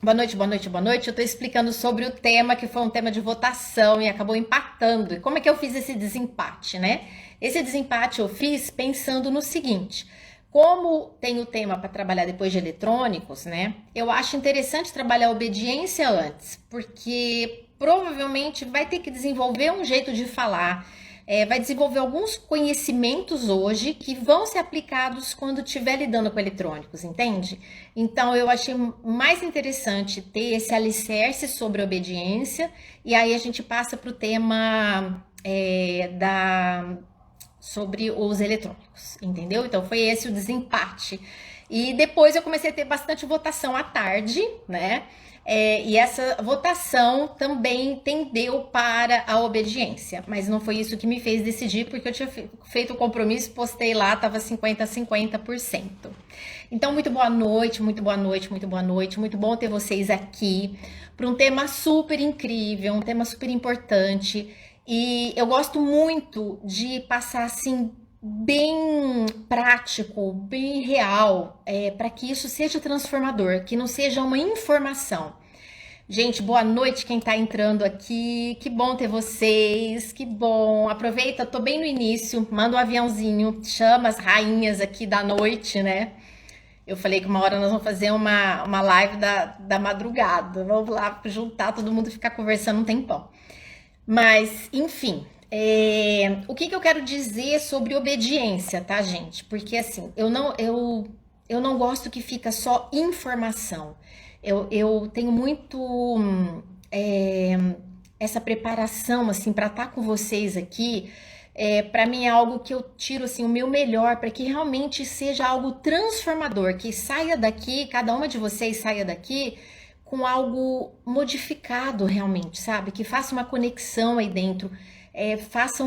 Boa noite, boa noite, boa noite. Eu estou explicando sobre o tema que foi um tema de votação e acabou empatando. E como é que eu fiz esse desempate, né? Esse desempate eu fiz pensando no seguinte: como tem o tema para trabalhar depois de eletrônicos, né? Eu acho interessante trabalhar a obediência antes, porque provavelmente vai ter que desenvolver um jeito de falar, vai desenvolver alguns conhecimentos hoje que vão ser aplicados quando estiver lidando com eletrônicos, entende? Então eu achei mais interessante ter esse alicerce sobre obediência, e aí a gente passa para o tema sobre os eletrônicos, entendeu? Então foi esse o desempate. E depois eu comecei a ter bastante votação à tarde, né? E essa votação também tendeu para a obediência, mas não foi isso que me fez decidir, porque eu tinha feito o compromisso, postei lá, estava 50-50%. Então, muito boa noite, muito boa noite, muito boa noite, muito bom ter vocês aqui para um tema super incrível, um tema super importante. E eu gosto muito de passar assim bem prático, bem real, para que isso seja transformador, que não seja uma informação. Gente, boa noite quem tá entrando aqui. Que bom ter vocês, que bom. Aproveita, tô bem no início, manda um aviãozinho, chama as rainhas aqui da noite, né? Eu falei que uma hora nós vamos fazer uma live da madrugada. Vamos lá juntar todo mundo e ficar conversando um tempão. Mas, enfim, o que eu quero dizer sobre obediência, tá, gente? Porque assim, eu não gosto que fica só informação. Eu tenho muito é, essa preparação assim para estar com vocês aqui. Para mim é algo que eu tiro assim o meu melhor para que realmente seja algo transformador, que saia daqui, cada uma de vocês saia daqui com algo modificado realmente, sabe? Que faça uma conexão aí dentro, faça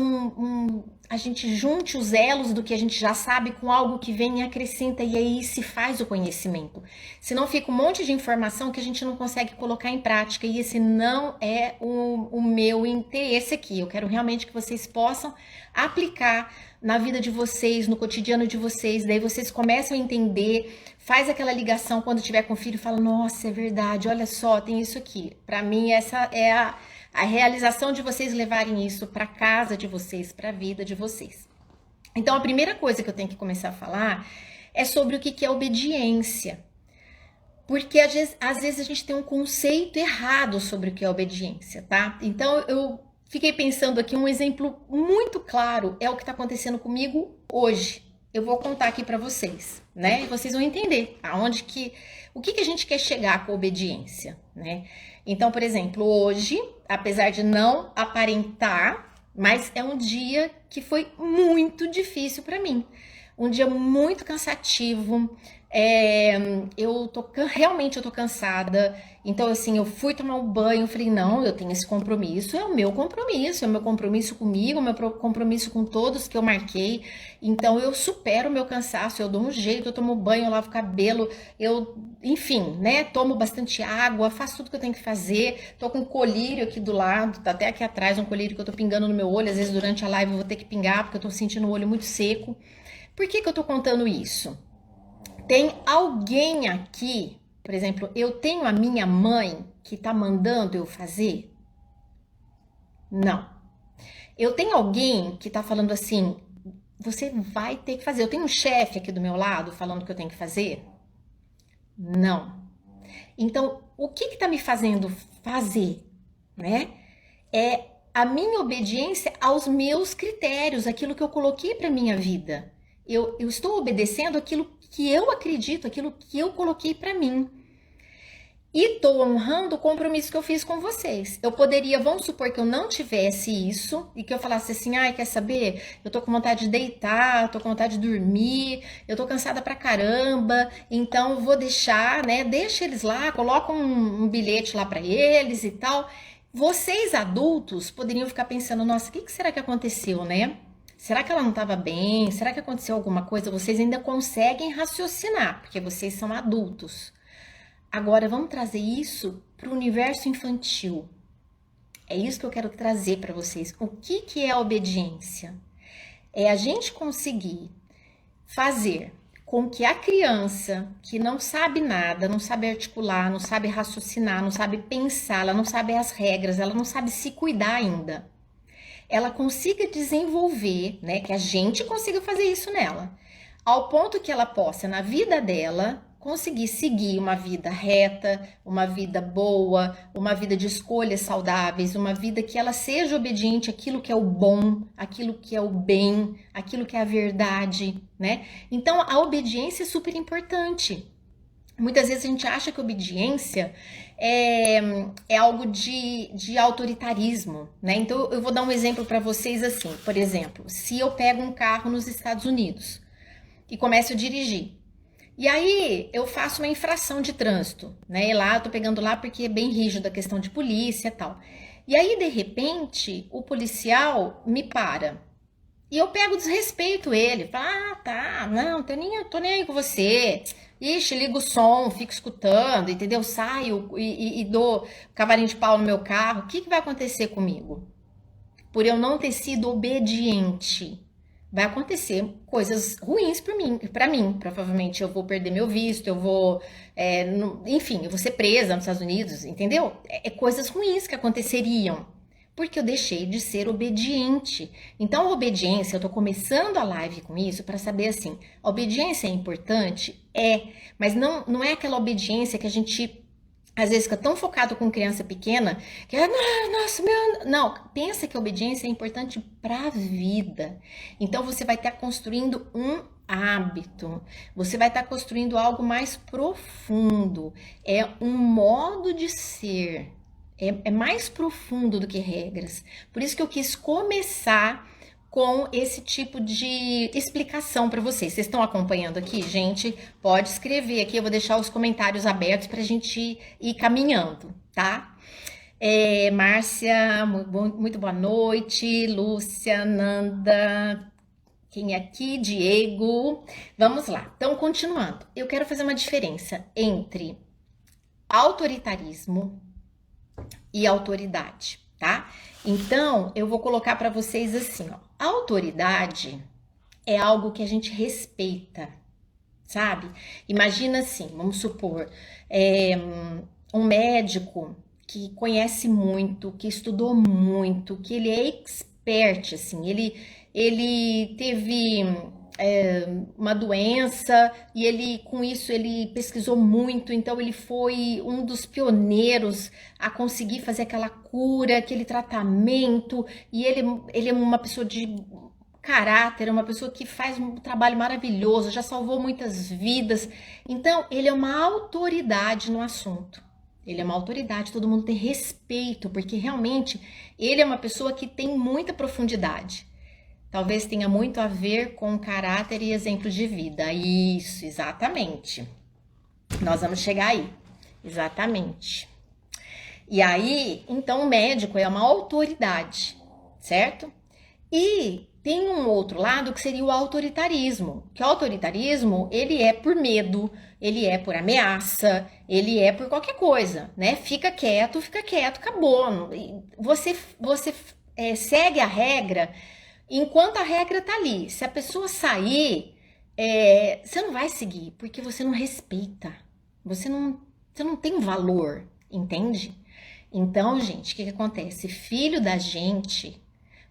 a gente junte os elos do que a gente já sabe com algo que vem e acrescenta, e aí se faz o conhecimento. Senão fica um monte de informação que a gente não consegue colocar em prática, e esse não é o meu interesse aqui. Eu quero realmente que vocês possam aplicar na vida de vocês, no cotidiano de vocês, daí vocês começam a entender, faz aquela ligação quando tiver com o filho e fala, nossa, é verdade, olha só, tem isso aqui. Para mim, essa é a realização de vocês levarem isso para casa de vocês, para a vida de vocês. Então, a primeira coisa que eu tenho que começar a falar é sobre o que é obediência. Porque às vezes a gente tem um conceito errado sobre o que é obediência, tá? Então, eu fiquei pensando aqui, um exemplo muito claro é o que está acontecendo comigo hoje. Eu vou contar aqui para vocês, né? E vocês vão entender o que a gente quer chegar com a obediência, né? Então, por exemplo, hoje, apesar de não aparentar, mas é um dia que foi muito difícil para mim. Um dia muito cansativo. Realmente eu tô cansada. Então, assim, eu fui tomar um banho, falei, não, eu tenho esse compromisso, é o meu compromisso comigo, o meu compromisso com todos que eu marquei. Então, eu supero o meu cansaço, eu dou um jeito, eu tomo banho, eu lavo o cabelo, enfim, né, tomo bastante água, faço tudo que eu tenho que fazer. Tô com um colírio aqui do lado, tá até aqui atrás, um colírio que eu tô pingando no meu olho, às vezes durante a live eu vou ter que pingar, porque eu tô sentindo o olho muito seco. Por que eu tô contando isso? Tem alguém aqui, por exemplo, eu tenho a minha mãe que tá mandando eu fazer? Não. Eu tenho alguém que tá falando assim, você vai ter que fazer. Eu tenho um chefe aqui do meu lado falando que eu tenho que fazer? Não. Então, o que tá me fazendo fazer, né? É a minha obediência aos meus critérios, aquilo que eu coloquei para minha vida. Eu estou obedecendo aquilo que eu acredito, aquilo que eu coloquei para mim. E estou honrando o compromisso que eu fiz com vocês. Eu poderia, vamos supor que eu não tivesse isso e que eu falasse assim, ai, quer saber? Eu tô com vontade de deitar, tô com vontade de dormir, eu tô cansada pra caramba, então eu vou deixar, né? Deixa eles lá, coloca um bilhete lá para eles e tal. Vocês adultos poderiam ficar pensando, nossa, o que será que aconteceu, né? Será que ela não estava bem? Será que aconteceu alguma coisa? Vocês ainda conseguem raciocinar, porque vocês são adultos. Agora, vamos trazer isso para o universo infantil. É isso que eu quero trazer para vocês. O que é a obediência? É a gente conseguir fazer com que a criança que não sabe nada, não sabe articular, não sabe raciocinar, não sabe pensar, ela não sabe as regras, ela não sabe se cuidar ainda, ela consiga desenvolver, né, que a gente consiga fazer isso nela, ao ponto que ela possa, na vida dela, conseguir seguir uma vida reta, uma vida boa, uma vida de escolhas saudáveis, uma vida que ela seja obediente àquilo que é o bom, àquilo que é o bem, àquilo que é a verdade, né? Então, a obediência é super importante. Muitas vezes a gente acha que obediência é algo de autoritarismo, né? Então, eu vou dar um exemplo para vocês assim. Por exemplo, se eu pego um carro nos Estados Unidos e começo a dirigir, e aí eu faço uma infração de trânsito, né? E lá eu tô pegando lá porque é bem rígido a questão de polícia e tal. E aí, de repente, o policial me para. E eu pego, desrespeito ele. Falo, ah, tá, não, tô nem aí com você. Ixi, ligo o som, fico escutando, entendeu? Saio e dou cavalinho de pau no meu carro. O que vai acontecer comigo? Por eu não ter sido obediente, vai acontecer coisas ruins para mim. Provavelmente eu vou perder meu visto, eu vou, enfim, eu vou ser presa nos Estados Unidos, entendeu? É coisas ruins que aconteceriam, porque eu deixei de ser obediente. Então, a obediência, eu tô começando a live com isso para saber assim, a obediência é importante? É, mas não é aquela obediência que a gente às vezes fica tão focado com criança pequena que, nossa, meu... Não, pensa que a obediência é importante para a vida. Então, você vai estar construindo um hábito, você vai estar construindo algo mais profundo, é um modo de ser, é mais profundo do que regras. Por isso que eu quis começar com esse tipo de explicação para vocês. Vocês estão acompanhando aqui, gente? Pode escrever aqui, eu vou deixar os comentários abertos para a gente ir caminhando, tá? Márcia, muito boa noite. Lúcia, Nanda, quem é aqui? Diego. Vamos lá. Então, continuando. Eu quero fazer uma diferença entre autoritarismo e autoridade, tá? Então, eu vou colocar para vocês assim, ó. A autoridade é algo que a gente respeita, sabe? Imagina assim, vamos supor, um médico que conhece muito, que estudou muito, que ele é expert, assim, ele teve uma doença e ele com isso ele pesquisou muito, então ele foi um dos pioneiros a conseguir fazer aquela cura, aquele tratamento, e ele é uma pessoa de caráter, é uma pessoa que faz um trabalho maravilhoso, já salvou muitas vidas, então ele é uma autoridade no assunto. Ele é uma autoridade, todo mundo tem respeito, porque realmente ele é uma pessoa que tem muita profundidade. Talvez tenha muito a ver com caráter e exemplo de vida. Isso, exatamente. Nós vamos chegar aí. Exatamente. E aí, então, o médico é uma autoridade, certo? E tem um outro lado que seria o autoritarismo. Que o autoritarismo, ele é por medo, ele é por ameaça, ele é por qualquer coisa, né? Fica quieto, acabou. Você segue a regra enquanto a regra tá ali. Se a pessoa sair, você não vai seguir, porque você não respeita. Você não tem valor, entende? Então, gente, o que acontece? Filho da gente,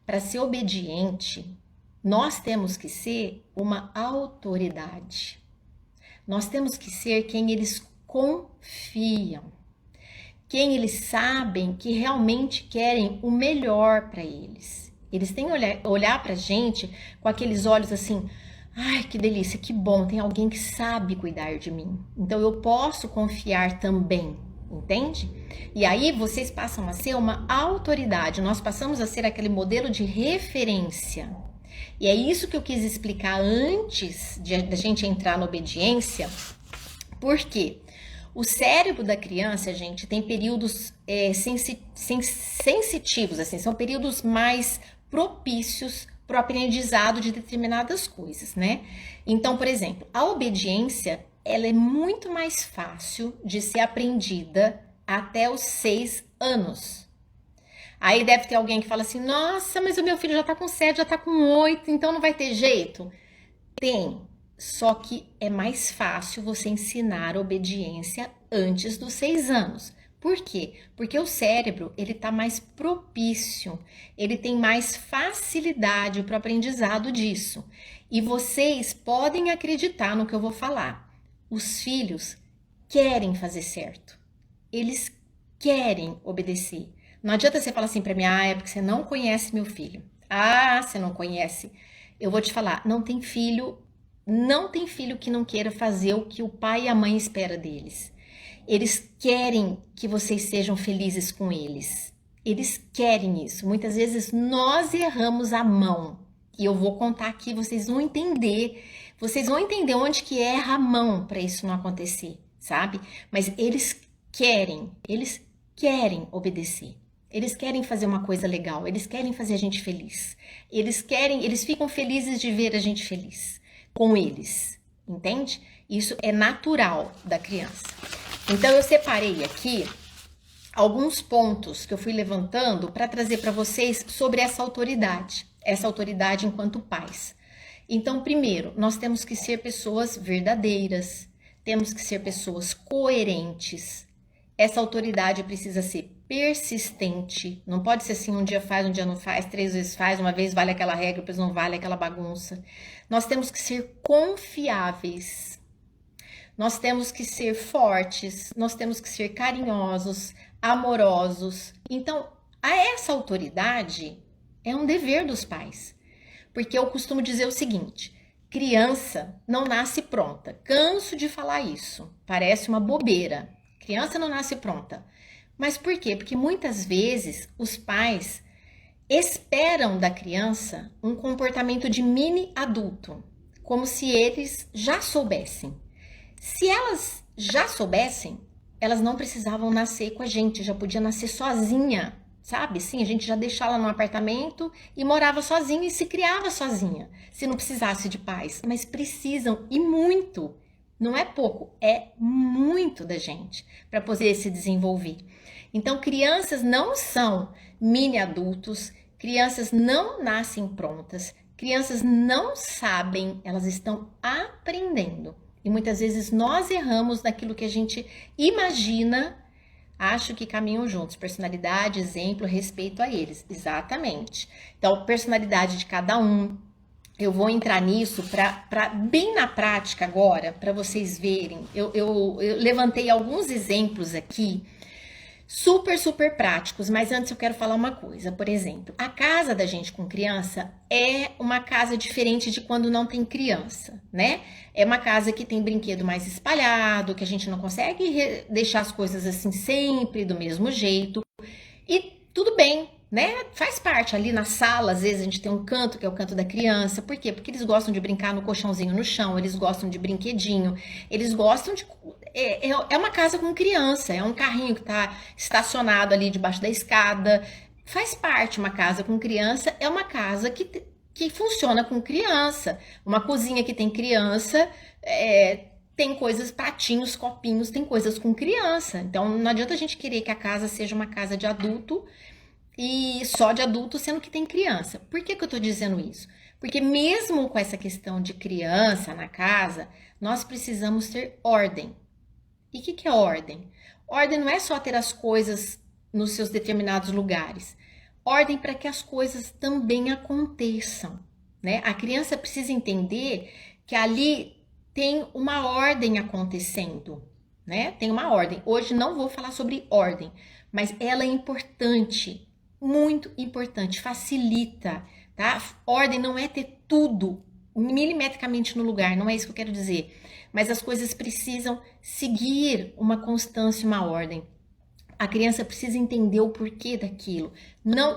para ser obediente, nós temos que ser uma autoridade. Nós temos que ser quem eles confiam. Quem eles sabem que realmente querem o melhor para eles. Eles têm que olhar pra gente com aqueles olhos assim, ai, que delícia, que bom, tem alguém que sabe cuidar de mim. Então eu posso confiar também, entende? E aí vocês passam a ser uma autoridade, nós passamos a ser aquele modelo de referência. E é isso que eu quis explicar antes da gente entrar na obediência, porque o cérebro da criança, gente, tem períodos sensitivos, assim, são períodos mais propícios para o aprendizado de determinadas coisas, né? Então, por exemplo, a obediência, ela é muito mais fácil de ser aprendida até os 6 anos. Aí deve ter alguém que fala assim, nossa, mas o meu filho já tá com 7, já tá com 8, então não vai ter jeito? Tem. Só que é mais fácil você ensinar obediência antes dos 6 anos. Por quê? Porque o cérebro, ele tá mais propício, ele tem mais facilidade para o aprendizado disso. E vocês podem acreditar no que eu vou falar. Os filhos querem fazer certo. Eles querem obedecer. Não adianta você falar assim para mim, é porque você não conhece meu filho. Você não conhece. Eu vou te falar, não tem filho que não queira fazer o que o pai e a mãe espera deles. Eles querem que vocês sejam felizes com eles. Eles querem isso. Muitas vezes nós erramos a mão. E eu vou contar aqui, vocês vão entender. Vocês vão entender onde que erra a mão para isso não acontecer, sabe? Mas eles querem obedecer. Eles querem fazer uma coisa legal, eles querem fazer a gente feliz. Eles ficam felizes de ver a gente feliz com eles, entende? Isso é natural da criança. Então eu separei aqui alguns pontos que eu fui levantando para trazer para vocês sobre essa autoridade enquanto pais. Então, primeiro, nós temos que ser pessoas verdadeiras, temos que ser pessoas coerentes. Essa autoridade precisa ser persistente, não pode ser assim, um dia faz, um dia não faz, 3 vezes faz, uma vez vale aquela regra, depois não vale aquela bagunça. Nós temos que ser confiáveis, nós temos que ser fortes, nós temos que ser carinhosos, amorosos. Então, essa autoridade é um dever dos pais, porque eu costumo dizer o seguinte, criança não nasce pronta, canso de falar isso, parece uma bobeira, criança não nasce pronta. Mas por quê? Porque muitas vezes os pais esperam da criança um comportamento de mini adulto, como se eles já soubessem. Se elas já soubessem, elas não precisavam nascer com a gente, já podia nascer sozinha, sabe? Sim, a gente já deixava ela num apartamento e morava sozinha e se criava sozinha, se não precisasse de pais. Mas precisam, e muito, não é pouco, é muito da gente para poder se desenvolver. Então, crianças não são mini adultos, crianças não nascem prontas, crianças não sabem, elas estão aprendendo. E muitas vezes nós erramos naquilo que a gente imagina, acho que caminham juntos, personalidade, exemplo, respeito a eles. Exatamente. Então, personalidade de cada um. Eu vou entrar nisso para bem na prática agora, para vocês verem. Eu levantei alguns exemplos aqui, super práticos, mas antes eu quero falar uma coisa. Por exemplo, a casa da gente com criança é uma casa diferente de quando não tem criança, né? É uma casa que tem brinquedo mais espalhado, que a gente não consegue deixar as coisas assim sempre do mesmo jeito. E tudo bem, né? Faz parte ali na sala, às vezes a gente tem um canto que é o canto da criança. Por quê? Porque eles gostam de brincar no colchãozinho no chão, eles gostam de brinquedinho, eles gostam de... É uma casa com criança, é um carrinho que tá estacionado ali debaixo da escada. Faz parte, uma casa com criança é uma casa que funciona com criança. Uma cozinha que tem criança, tem coisas, pratinhos, copinhos, tem coisas com criança. Então não adianta a gente querer que a casa seja uma casa de adulto e só de adulto, sendo que tem criança. Por que eu tô dizendo isso? Porque mesmo com essa questão de criança na casa, nós precisamos ter ordem. E o que é ordem? Ordem não é só ter as coisas nos seus determinados lugares. Ordem para que as coisas também aconteçam, né? A criança precisa entender que ali tem uma ordem acontecendo, né? Tem uma ordem. Hoje não vou falar sobre ordem, mas ela é importante, muito importante, facilita, tá? Ordem não é ter tudo milimetricamente no lugar, não é isso que eu quero dizer. Mas as coisas precisam seguir uma constância, uma ordem. A criança precisa entender o porquê daquilo.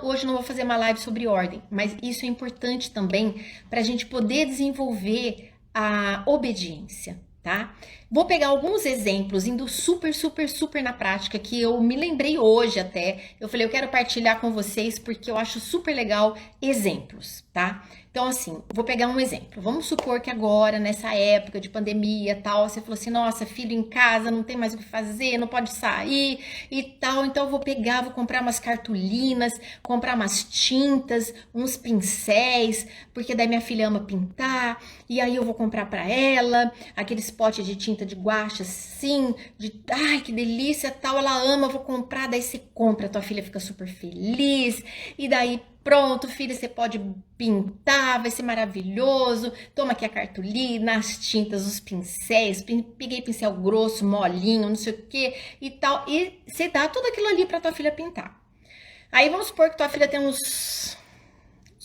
Hoje não vou fazer uma live sobre ordem, mas isso é importante também para a gente poder desenvolver a obediência, tá? Vou pegar alguns exemplos, indo super, super, super na prática, que eu me lembrei hoje até. Eu falei, eu quero partilhar com vocês porque eu acho super legal exemplos, tá? Então, assim, vou pegar um exemplo. Vamos supor que agora, nessa época de pandemia e tal, você falou assim, nossa, filho em casa, não tem mais o que fazer, não pode sair e tal. Então, eu vou pegar, vou comprar umas cartolinas, comprar umas tintas, uns pincéis, porque daí minha filha ama pintar, e aí eu vou comprar pra ela aqueles potes de tinta de guache, assim, ai, que delícia, tal, ela ama, eu vou comprar, daí você compra, tua filha fica super feliz, e daí pronto, filha, você pode pintar, vai ser maravilhoso. Toma aqui a cartolina, as tintas, os pincéis. Peguei pincel grosso, molinho, não sei o que e tal. E você dá tudo aquilo ali pra tua filha pintar. Aí vamos supor que tua filha tem uns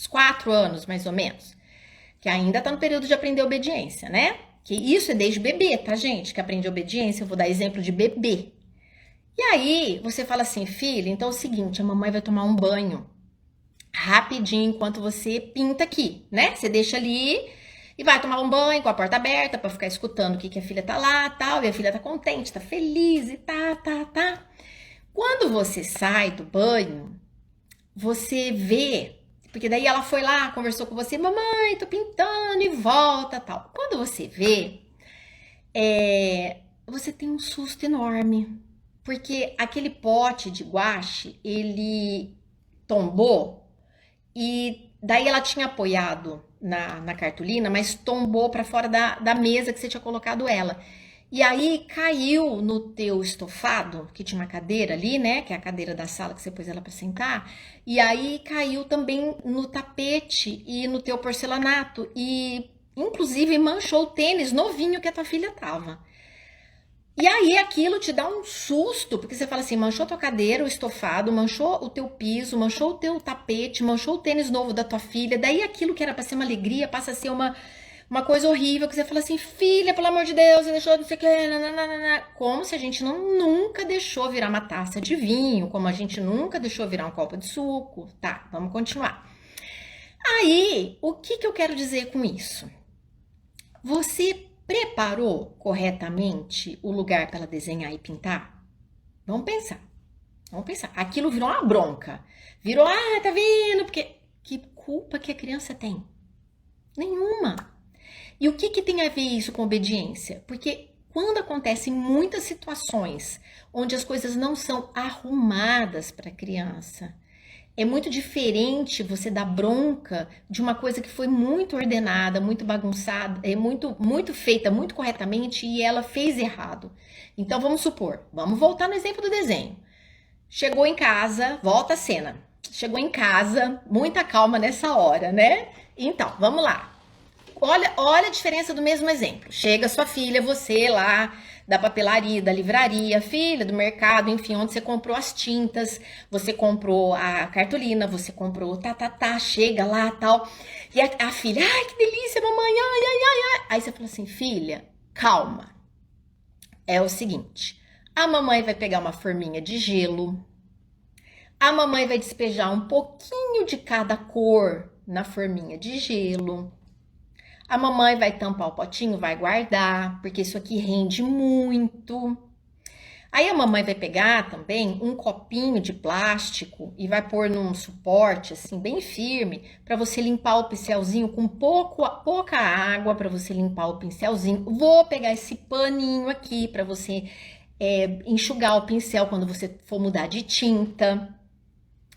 4 anos, mais ou menos. Que ainda tá no período de aprender obediência, né? Que isso é desde bebê, tá, gente? Que aprende obediência. Eu vou dar exemplo de bebê. E aí você fala assim, filha, então é o seguinte, a mamãe vai tomar um banho rapidinho enquanto você pinta aqui, né? Você deixa ali e vai tomar um banho com a porta aberta para ficar escutando o que a filha tá lá, tal, e a filha tá contente, tá feliz e tá. Quando você sai do banho, você vê, porque daí ela foi lá, conversou com você, mamãe, tô pintando e volta, tal. Quando você vê, você tem um susto enorme, porque aquele pote de guache, ele tombou. E daí ela tinha apoiado na cartolina, mas tombou para fora da mesa que você tinha colocado ela. E aí caiu no teu estofado, que tinha uma cadeira ali, né? Que é a cadeira da sala que você pôs ela para sentar. E aí caiu também no tapete e no teu porcelanato. E inclusive manchou o tênis novinho que a tua filha tava. E aí aquilo te dá um susto, porque você fala assim, manchou tua cadeira, o estofado, manchou o teu piso, manchou o teu tapete, manchou o tênis novo da tua filha, daí aquilo que era pra ser uma alegria passa a ser uma coisa horrível, que você fala assim, filha, pelo amor de Deus, você deixou não sei o que, nananana. Como se a gente nunca deixou virar uma taça de vinho, como a gente nunca deixou virar um copo de suco. Tá, vamos continuar. Aí, o que eu quero dizer com isso? Você preparou corretamente o lugar para ela desenhar e pintar? Vamos pensar. Vamos pensar. Aquilo virou uma bronca. Virou, tá vendo? Porque que culpa que a criança tem? Nenhuma. E o que tem a ver isso com obediência? Porque quando acontecem muitas situações onde as coisas não são arrumadas para a criança, é muito diferente você dar bronca de uma coisa que foi muito ordenada, muito bagunçada, muito feita, muito corretamente e ela fez errado. Então vamos supor, vamos voltar no exemplo do desenho. Chegou em casa, volta a cena. Chegou em casa, muita calma nessa hora, né? Então, vamos lá. Olha a diferença do mesmo exemplo. Chega sua filha, você lá da papelaria, da livraria, filha do mercado, enfim, onde você comprou as tintas, você comprou a cartolina, você comprou chega lá, tal. E a filha, ai, que delícia, mamãe, ai. Aí você fala assim, filha, calma. É o seguinte, a mamãe vai pegar uma forminha de gelo, a mamãe vai despejar um pouquinho de cada cor na forminha de gelo. A mamãe vai tampar o potinho, vai guardar, porque isso aqui rende muito. Aí a mamãe vai pegar também um copinho de plástico e vai pôr num suporte assim bem firme para você limpar o pincelzinho com pouca água para você limpar o pincelzinho. Vou pegar esse paninho aqui para você enxugar o pincel quando você for mudar de tinta.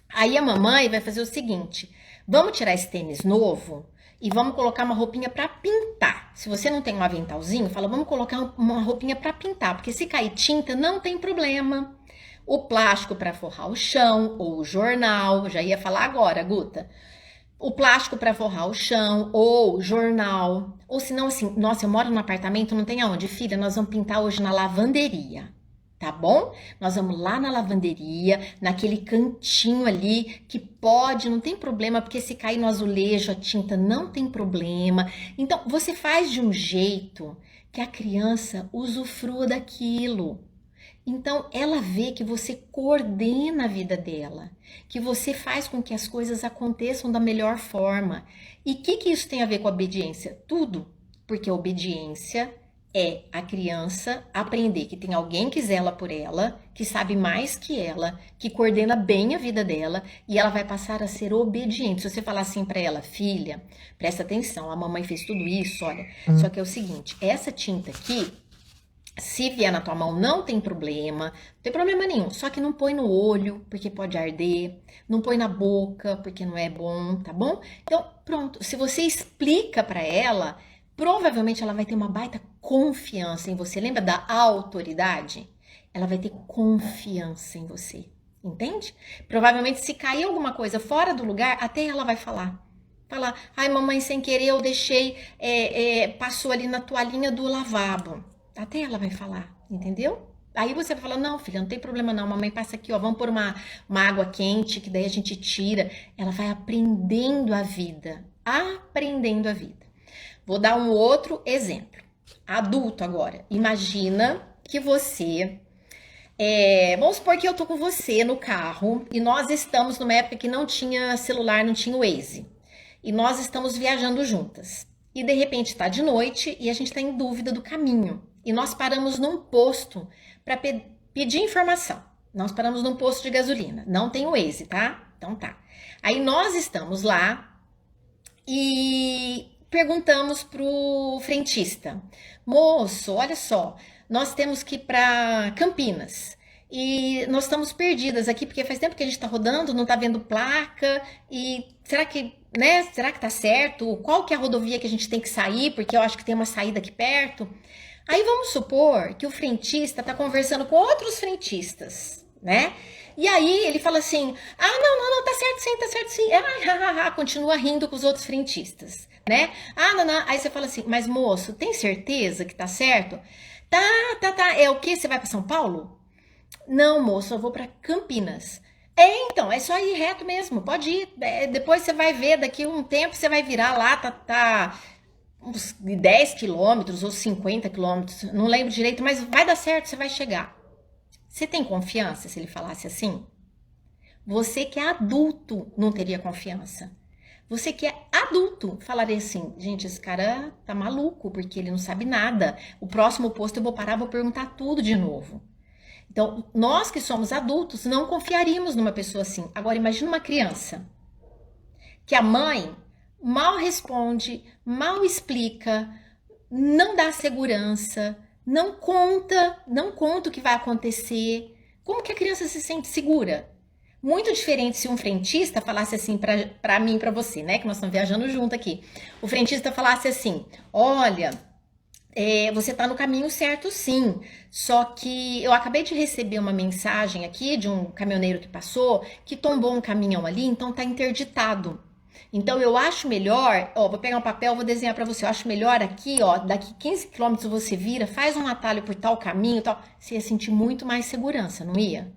Aí a mamãe vai fazer o seguinte, vamos tirar esse tênis novo e vamos colocar uma roupinha para pintar. Se você não tem um aventalzinho, fala, vamos colocar uma roupinha para pintar, porque se cair tinta não tem problema. O plástico para forrar o chão ou o jornal, já ia falar agora, Guta. O plástico para forrar o chão ou jornal, ou senão assim, nossa, eu moro num apartamento, não tem aonde, filha, nós vamos pintar hoje na lavanderia. Tá bom? Nós vamos lá na lavanderia, naquele cantinho ali, que pode, não tem problema, porque se cair no azulejo a tinta não tem problema. Então, você faz de um jeito que a criança usufrua daquilo. Então, ela vê que você coordena a vida dela, que você faz com que as coisas aconteçam da melhor forma. E o que isso tem a ver com a obediência? Tudo, porque a obediência É a criança aprender que tem alguém que zela por ela, que sabe mais que ela, que coordena bem a vida dela e ela vai passar a ser obediente. Se você falar assim pra ela, filha, presta atenção, a mamãe fez tudo isso, olha. Só que é o seguinte, essa tinta aqui, se vier na tua mão, não tem problema, não tem problema nenhum. Só que não põe no olho, porque pode arder. Não põe na boca, porque não é bom, tá bom? Então, pronto. Se você explica pra ela, provavelmente ela vai ter uma baita confiança em você. Lembra da autoridade? Ela vai ter confiança em você, entende? Provavelmente se cair alguma coisa fora do lugar, até ela vai falar. Falar, ai mamãe, sem querer eu deixei, passou ali na toalhinha do lavabo. Até ela vai falar, entendeu? Aí você vai falar, não, filha, não tem problema não, mamãe passa aqui, ó, vamos pôr uma água quente, que daí a gente tira. Ela vai aprendendo a vida, aprendendo a vida. Vou dar um outro exemplo. Adulto agora, imagina que você, vamos supor que eu tô com você no carro e nós estamos numa época que não tinha celular, não tinha o Waze. E nós estamos viajando juntas. E de repente tá de noite e a gente tá em dúvida do caminho. E nós paramos num posto para pedir informação. Nós paramos num posto de gasolina. Não tem o Waze, tá? Então tá. Aí nós estamos lá e perguntamos pro frentista: moço, olha só, nós temos que ir para Campinas. E nós estamos perdidas aqui, porque faz tempo que a gente tá rodando, não tá vendo placa. E será que, né? Será que tá certo? Qual que é a rodovia que a gente tem que sair? Porque eu acho que tem uma saída aqui perto. Aí vamos supor que o frentista tá conversando com outros frentistas, né? E aí ele fala assim: ah, não, tá certo sim. Continua rindo com os outros frentistas, né? Ah, não. Aí você fala assim: mas moço, tem certeza que tá certo? Tá. É o quê? Você vai para São Paulo? Não, moço, eu vou para Campinas. Então, é só ir reto mesmo, pode ir. Depois você vai ver, daqui a um tempo você vai virar lá, tá uns 10 quilômetros ou 50 quilômetros, não lembro direito, mas vai dar certo, você vai chegar. Você tem confiança se ele falasse assim? Você que é adulto não teria confiança. Você que é adulto falaria assim: gente, esse cara tá maluco, porque ele não sabe nada. O próximo posto eu vou parar, vou perguntar tudo de novo. Então, nós que somos adultos não confiaríamos numa pessoa assim. Agora, imagina uma criança que a mãe mal responde, mal explica, não dá segurança, não conta o que vai acontecer. Como que a criança se sente segura? Muito diferente se um frentista falasse assim pra mim, pra você, né? Que nós estamos viajando junto aqui. O frentista falasse assim: olha, você tá no caminho certo sim, só que eu acabei de receber uma mensagem aqui de um caminhoneiro que passou, que tombou um caminhão ali, então tá interditado. Então eu acho melhor, ó, vou pegar um papel, vou desenhar pra você, eu acho melhor aqui, ó, daqui 15 quilômetros você vira, faz um atalho por tal caminho, tal, você ia sentir muito mais segurança, não ia?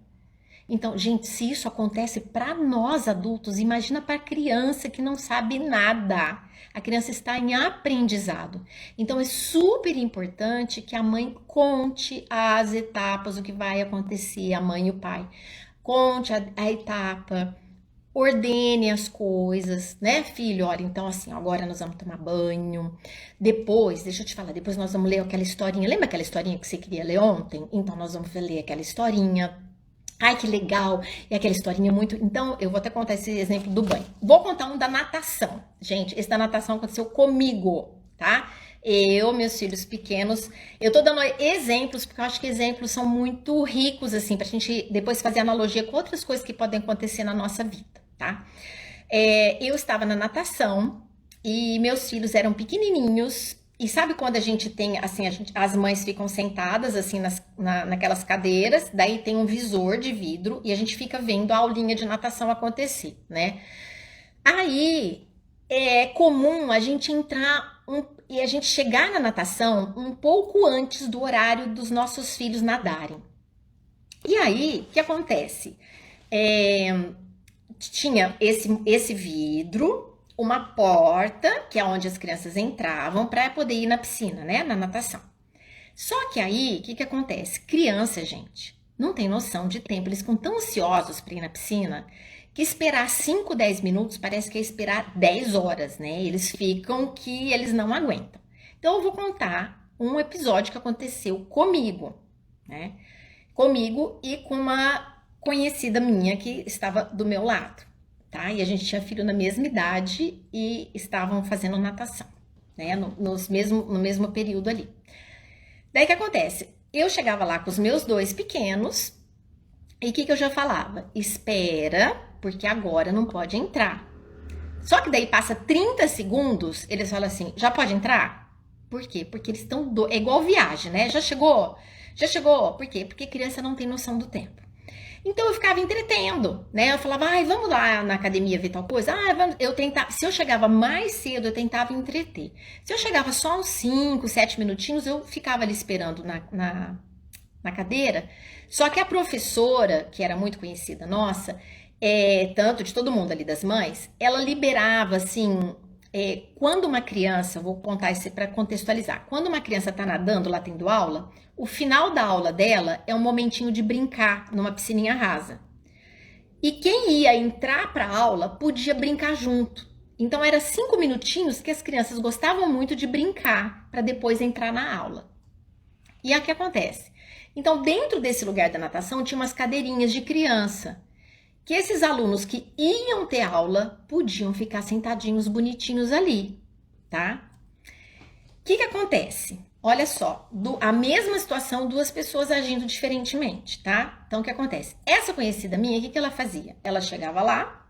Então, gente, se isso acontece para nós adultos, imagina para a criança que não sabe nada. A criança está em aprendizado. Então, é super importante que a mãe conte as etapas, o que vai acontecer, a mãe e o pai. Conte a etapa, ordene as coisas, né, filho? Olha, então assim, agora nós vamos tomar banho. Depois, deixa eu te falar, depois nós vamos ler aquela historinha. Lembra aquela historinha que você queria ler ontem? Então, nós vamos ler aquela historinha. Ai, que legal! E aquela historinha muito... Então, eu vou até contar esse exemplo do banho. Vou contar um da natação. Gente, esse da natação aconteceu comigo, tá? Meus filhos pequenos... Eu tô dando exemplos, porque eu acho que exemplos são muito ricos, assim, pra gente depois fazer analogia com outras coisas que podem acontecer na nossa vida, tá? Eu estava na natação e meus filhos eram pequenininhos. E sabe quando a gente tem, assim, as mães ficam sentadas, assim, naquelas cadeiras, daí tem um visor de vidro e a gente fica vendo a aulinha de natação acontecer, né? Aí, é comum a gente e a gente chegar na natação um pouco antes do horário dos nossos filhos nadarem. E aí, o que acontece? Tinha esse vidro, uma porta, que é onde as crianças entravam para poder ir na piscina, né? Na natação. Só que aí, o que acontece? Criança, gente, não tem noção de tempo. Eles ficam tão ansiosos para ir na piscina que esperar 5, 10 minutos parece que é esperar 10 horas, né? Eles ficam que eles não aguentam. Então, eu vou contar um episódio que aconteceu comigo, né? Comigo e com uma conhecida minha que estava do meu lado, tá? E a gente tinha filho na mesma idade e estavam fazendo natação, né? No mesmo período ali. Daí o que acontece? Eu chegava lá com os meus 2 pequenos e o que eu já falava? Espera, porque agora não pode entrar. Só que daí passa 30 segundos, eles falam assim, já pode entrar? Por quê? Porque eles estão... É igual viagem, né? Já chegou? Já chegou? Por quê? Porque criança não tem noção do tempo. Então eu ficava entretendo, né? Eu falava, ai, vamos lá na academia ver tal coisa. Ah, vamos... Eu tentava... Se eu chegava mais cedo, eu tentava entreter. Se eu chegava só uns 5, 7 minutinhos, eu ficava ali esperando na cadeira. Só que a professora, que era muito conhecida nossa, tanto de todo mundo ali das mães, ela liberava assim, quando uma criança, vou contar isso para contextualizar, quando uma criança está nadando lá tendo aula, o final da aula dela é um momentinho de brincar numa piscininha rasa. E quem ia entrar para a aula podia brincar junto. Então era 5 minutinhos que as crianças gostavam muito de brincar para depois entrar na aula. E aí o que acontece? Então dentro desse lugar da natação tinha umas cadeirinhas de criança, que esses alunos que iam ter aula podiam ficar sentadinhos bonitinhos ali, tá? O que acontece? Olha só, a mesma situação, 2 pessoas agindo diferentemente, tá? Então o que acontece? Essa conhecida minha, o que ela fazia? Ela chegava lá,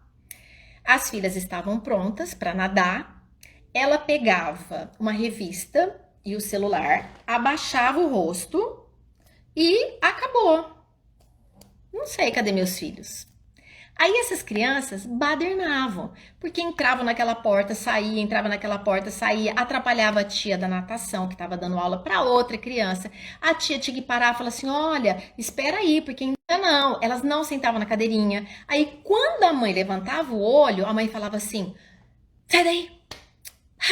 as filhas estavam prontas para nadar, ela pegava uma revista e o celular, abaixava o rosto e acabou. Não sei, cadê meus filhos? Aí essas crianças badernavam, porque entravam naquela porta, saía, entrava naquela porta, saía, atrapalhava a tia da natação que estava dando aula para outra criança. A tia tinha que parar e falar assim, olha, espera aí, porque ainda não. Elas não sentavam na cadeirinha. Aí quando a mãe levantava o olho, a mãe falava assim, sai daí,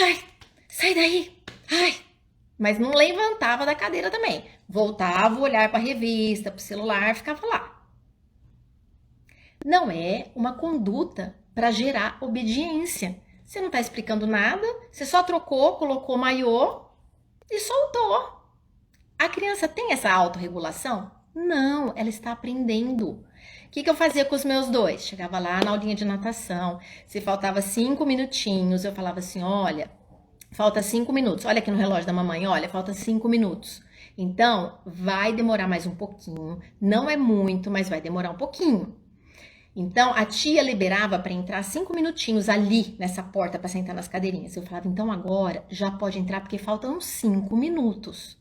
ai, sai daí, ai. Mas não levantava da cadeira também. Voltava o olhar para a revista, para o celular, ficava lá. Não é uma conduta para gerar obediência. Você não está explicando nada, você só trocou, colocou maiô e soltou. A criança tem essa autorregulação? Não, ela está aprendendo. O que eu fazia com os meus 2? Chegava lá na aulinha de natação, se faltava 5 minutinhos, eu falava assim, olha, falta 5 minutos. Olha aqui no relógio da mamãe, olha, falta 5 minutos. Então, vai demorar mais um pouquinho. Não é muito, mas vai demorar um pouquinho. Então, a tia liberava para entrar 5 minutinhos ali nessa porta para sentar nas cadeirinhas. Eu falava, então agora já pode entrar porque faltam 5 minutos.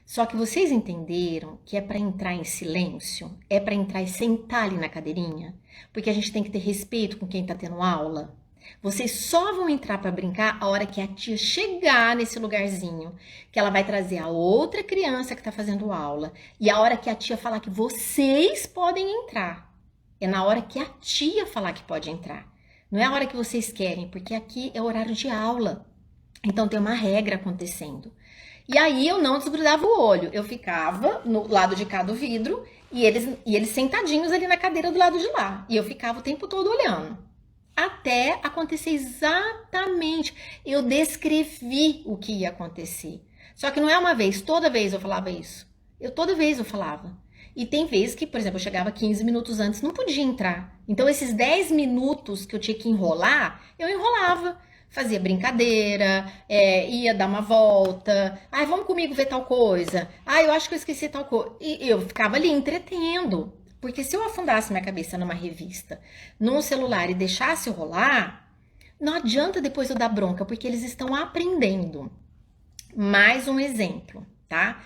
Só que vocês entenderam que é para entrar em silêncio? É para entrar e sentar ali na cadeirinha? Porque a gente tem que ter respeito com quem está tendo aula. Vocês só vão entrar para brincar a hora que a tia chegar nesse lugarzinho, que ela vai trazer a outra criança que está fazendo aula. E a hora que a tia falar que vocês podem entrar. É na hora que a tia falar que pode entrar. Não é a hora que vocês querem, porque aqui é horário de aula. Então tem uma regra acontecendo. E aí eu não desgrudava o olho. Eu ficava no lado de cá do vidro e eles sentadinhos ali na cadeira do lado de lá. E eu ficava o tempo todo olhando. Até acontecer exatamente. Eu descrevi o que ia acontecer. Só que não é uma vez, toda vez eu falava isso. Toda vez eu falava. E tem vezes que, por exemplo, eu chegava 15 minutos antes, não podia entrar. Então, esses 10 minutos que eu tinha que enrolar, eu enrolava. Fazia brincadeira, ia dar uma volta. Ai, vamos comigo ver tal coisa. Ai, eu acho que eu esqueci tal coisa. E eu ficava ali entretendo. Porque se eu afundasse minha cabeça numa revista, num celular e deixasse eu rolar, não adianta depois eu dar bronca, porque eles estão aprendendo. Mais um exemplo, tá?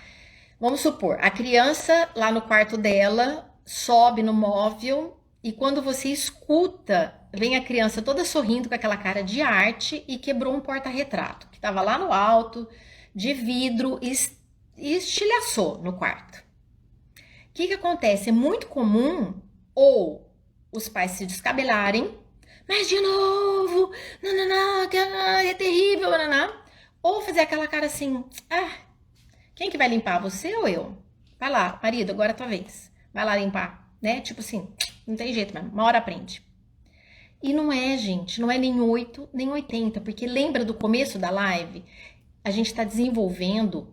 Vamos supor, a criança lá no quarto dela sobe no móvel e quando você escuta, vem a criança toda sorrindo com aquela cara de arte e quebrou um porta-retrato que estava lá no alto, de vidro, e estilhaçou no quarto. O que acontece? É muito comum ou os pais se descabelarem, mas de novo, não, é terrível, ou fazer aquela cara assim, quem que vai limpar, você ou eu? Vai lá, marido, agora é a tua vez. Vai lá limpar, né? Tipo assim, não tem jeito mesmo, uma hora aprende. E não é, gente, não é nem 8, nem 80, porque lembra do começo da live? A gente está desenvolvendo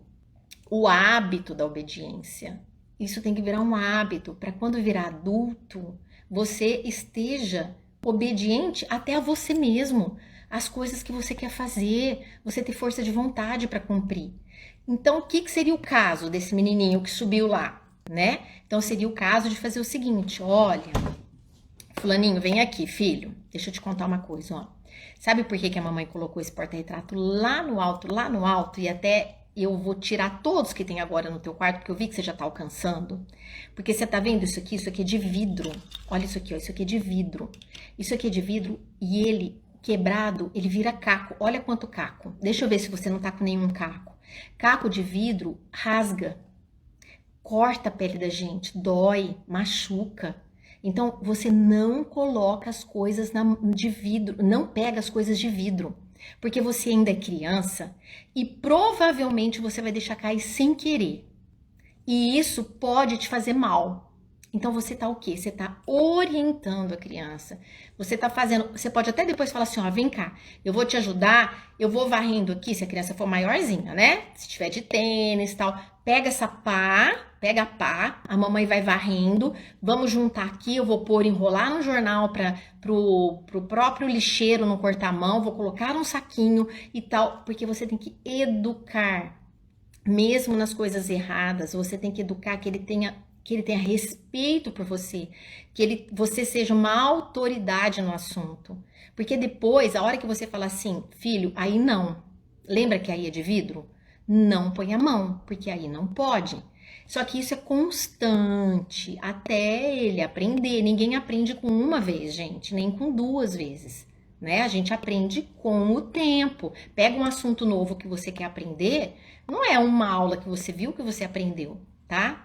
o hábito da obediência. Isso tem que virar um hábito para quando virar adulto, você esteja obediente até a você mesmo, as coisas que você quer fazer, você ter força de vontade para cumprir. Então, o que seria o caso desse menininho que subiu lá, né? Então, seria o caso de fazer o seguinte, olha, fulaninho, vem aqui, filho, deixa eu te contar uma coisa, ó. Sabe por que a mamãe colocou esse porta-retrato lá no alto, e até eu vou tirar todos que tem agora no teu quarto, porque eu vi que você já tá alcançando. Porque você tá vendo isso aqui? Isso aqui é de vidro. Olha isso aqui, ó, isso aqui é de vidro. Isso aqui é de vidro e ele, quebrado, ele vira caco. Olha quanto caco. Deixa eu ver se você não tá com nenhum caco. Caco de vidro rasga, corta a pele da gente, dói, machuca. Então, você não coloca as coisas de vidro, não pega as coisas de vidro, porque você ainda é criança e provavelmente você vai deixar cair sem querer. E isso pode te fazer mal. Então, você tá o quê? Você tá orientando a criança. Você tá fazendo, você pode até depois falar assim, ó, vem cá, eu vou te ajudar, eu vou varrendo aqui, se a criança for maiorzinha, né? Se tiver de tênis e tal, pega essa pá, pega a pá, a mamãe vai varrendo, vamos juntar aqui, eu vou pôr, enrolar no jornal pro próprio lixeiro não cortar a mão, vou colocar num saquinho e tal, porque você tem que educar, mesmo nas coisas erradas, você tem que educar que ele tenha respeito por você, que você seja uma autoridade no assunto. Porque depois, a hora que você fala assim, filho, aí não. Lembra que aí é de vidro? Não põe a mão, porque aí não pode. Só que isso é constante, até ele aprender. Ninguém aprende com uma vez, gente, nem com duas vezes, né? A gente aprende com o tempo. Pega um assunto novo que você quer aprender, não é uma aula que você viu que você aprendeu, tá?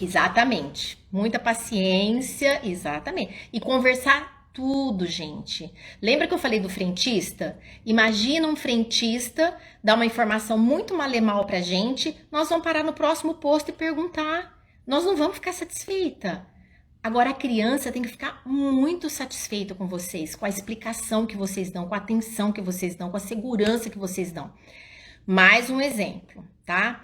Exatamente. Muita paciência, exatamente. E conversar tudo, gente. Lembra que eu falei do frentista? Imagina um frentista dar uma informação muito malemal pra gente, nós vamos parar no próximo posto e perguntar. Nós não vamos ficar satisfeita. Agora a criança tem que ficar muito satisfeita com vocês, com a explicação que vocês dão, com a atenção que vocês dão, com a segurança que vocês dão. Mais um exemplo, tá?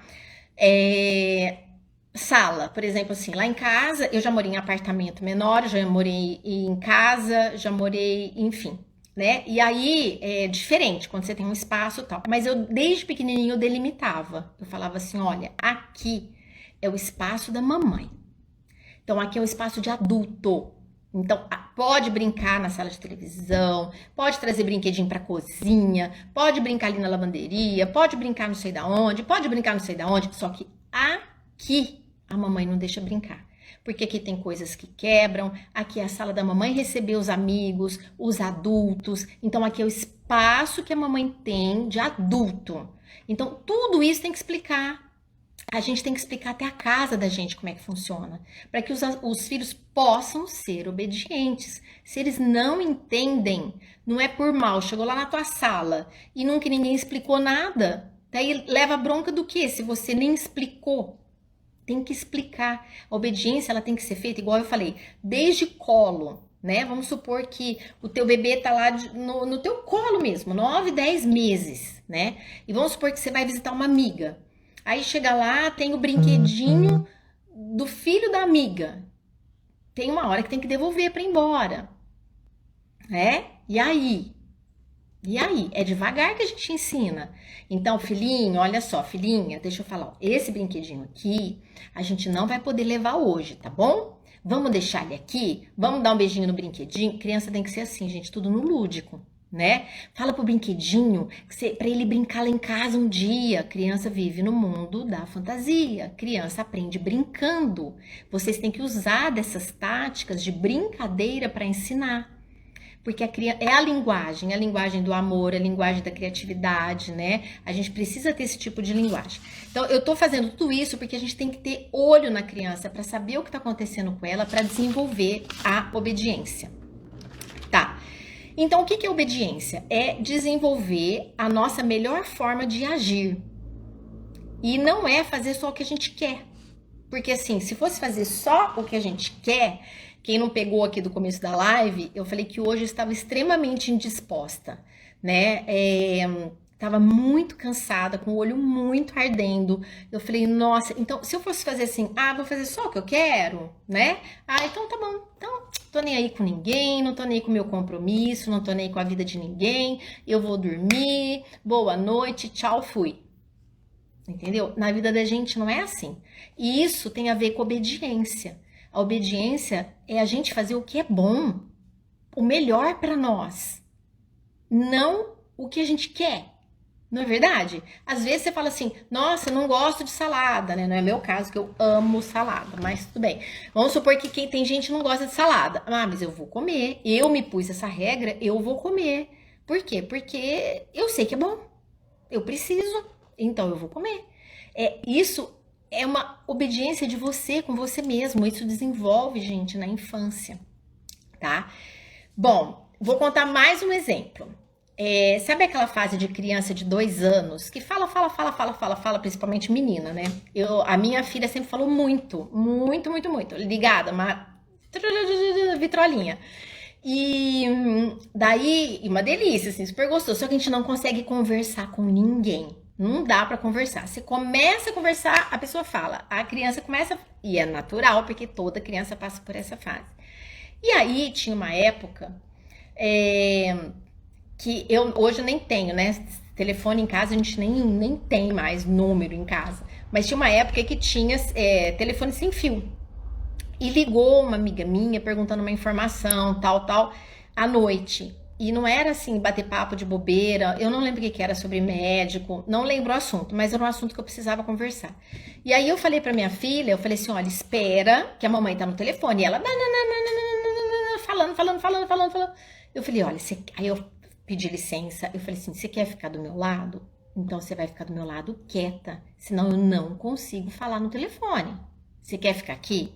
Sala, por exemplo, assim, lá em casa, eu já morei em apartamento menor, já morei em casa, já morei, enfim, né? E aí é diferente quando você tem um espaço e tal. Mas eu, desde pequenininho, eu delimitava. Eu falava assim, olha, aqui é o espaço da mamãe. Então, aqui é o espaço de adulto. Então, pode brincar na sala de televisão, pode trazer brinquedinho pra cozinha, pode brincar ali na lavanderia, pode brincar não sei da onde, pode brincar não sei da onde, só que aqui a mamãe não deixa brincar. Porque aqui tem coisas que quebram, aqui é a sala da mamãe receber os amigos, os adultos. Então aqui é o espaço que a mamãe tem de adulto. Então tudo isso tem que explicar. A gente tem que explicar até a casa da gente como é que funciona. Para que os filhos possam ser obedientes. Se eles não entendem, não é por mal. Chegou lá na tua sala e nunca ninguém explicou nada. Daí leva bronca do quê? Se você nem explicou. Tem que explicar. A obediência, ela tem que ser feita, igual eu falei, desde colo, né? Vamos supor que o teu bebê tá lá no teu colo mesmo, 9, 10 meses, né? E vamos supor que você vai visitar uma amiga. Aí chega lá, tem o brinquedinho do filho da amiga. Tem uma hora que tem que devolver para ir embora, né? E aí? E aí? É devagar que a gente ensina. Então, filhinho, olha só, filhinha, deixa eu falar, ó, esse brinquedinho aqui, a gente não vai poder levar hoje, tá bom? Vamos deixar ele aqui? Vamos dar um beijinho no brinquedinho? Criança tem que ser assim, gente, tudo no lúdico, né? Fala pro brinquedinho para ele brincar lá em casa um dia. Criança vive no mundo da fantasia. Criança aprende brincando. Vocês têm que usar dessas táticas de brincadeira para ensinar. Porque é a linguagem do amor, a linguagem da criatividade, né? A gente precisa ter esse tipo de linguagem. Então, eu tô fazendo tudo isso porque a gente tem que ter olho na criança para saber o que tá acontecendo com ela, para desenvolver a obediência. Tá. Então, o que é obediência? É desenvolver a nossa melhor forma de agir. E não é fazer só o que a gente quer. Porque assim, se fosse fazer só o que a gente quer, quem não pegou aqui do começo da live, eu falei que hoje eu estava extremamente indisposta, né? Tava muito cansada, com o olho muito ardendo. Eu falei, nossa, então se eu fosse fazer assim, vou fazer só o que eu quero, né? Então tá bom. Então, tô nem aí com ninguém, não tô nem aí com o meu compromisso, não tô nem aí com a vida de ninguém. Eu vou dormir, boa noite, tchau, fui. Entendeu? Na vida da gente não é assim. E isso tem a ver com obediência. A obediência é a gente fazer o que é bom, o melhor para nós, não o que a gente quer. Não é verdade? Às vezes você fala assim, nossa, não gosto de salada, né? Não é meu caso, que eu amo salada, mas tudo bem. Vamos supor que quem tem gente não gosta de salada. Mas eu vou comer. Eu me pus essa regra, eu vou comer. Por quê? Porque eu sei que é bom. Eu preciso, então eu vou comer. Isso é uma obediência de você com você mesmo. Isso desenvolve, gente, na infância, tá? Bom, vou contar mais um exemplo. Sabe aquela fase de criança de 2 anos que fala, principalmente menina, né? A minha filha sempre falou muito, muito, muito, muito. Ligada, uma vitrolinha. E daí, uma delícia, assim, super gostoso. Só que a gente não consegue conversar com ninguém. Não dá pra conversar. Você começa a conversar, a pessoa fala. A criança começa, e é natural, porque toda criança passa por essa fase. E aí tinha uma época que hoje eu nem tenho, né? Telefone em casa a gente nem tem mais número em casa. Mas tinha uma época que tinha telefone sem fio. E ligou uma amiga minha perguntando uma informação, tal, à noite. E não era assim, bater papo de bobeira. Eu não lembro o que era, sobre médico. Não lembro o assunto, mas era um assunto que eu precisava conversar. E aí eu falei pra minha filha, eu falei assim, olha, espera que a mamãe tá no telefone. E ela falando. Eu falei, olha, aí eu pedi licença. Eu falei assim, você quer ficar do meu lado? Então você vai ficar do meu lado quieta. Senão eu não consigo falar no telefone. Você quer ficar aqui?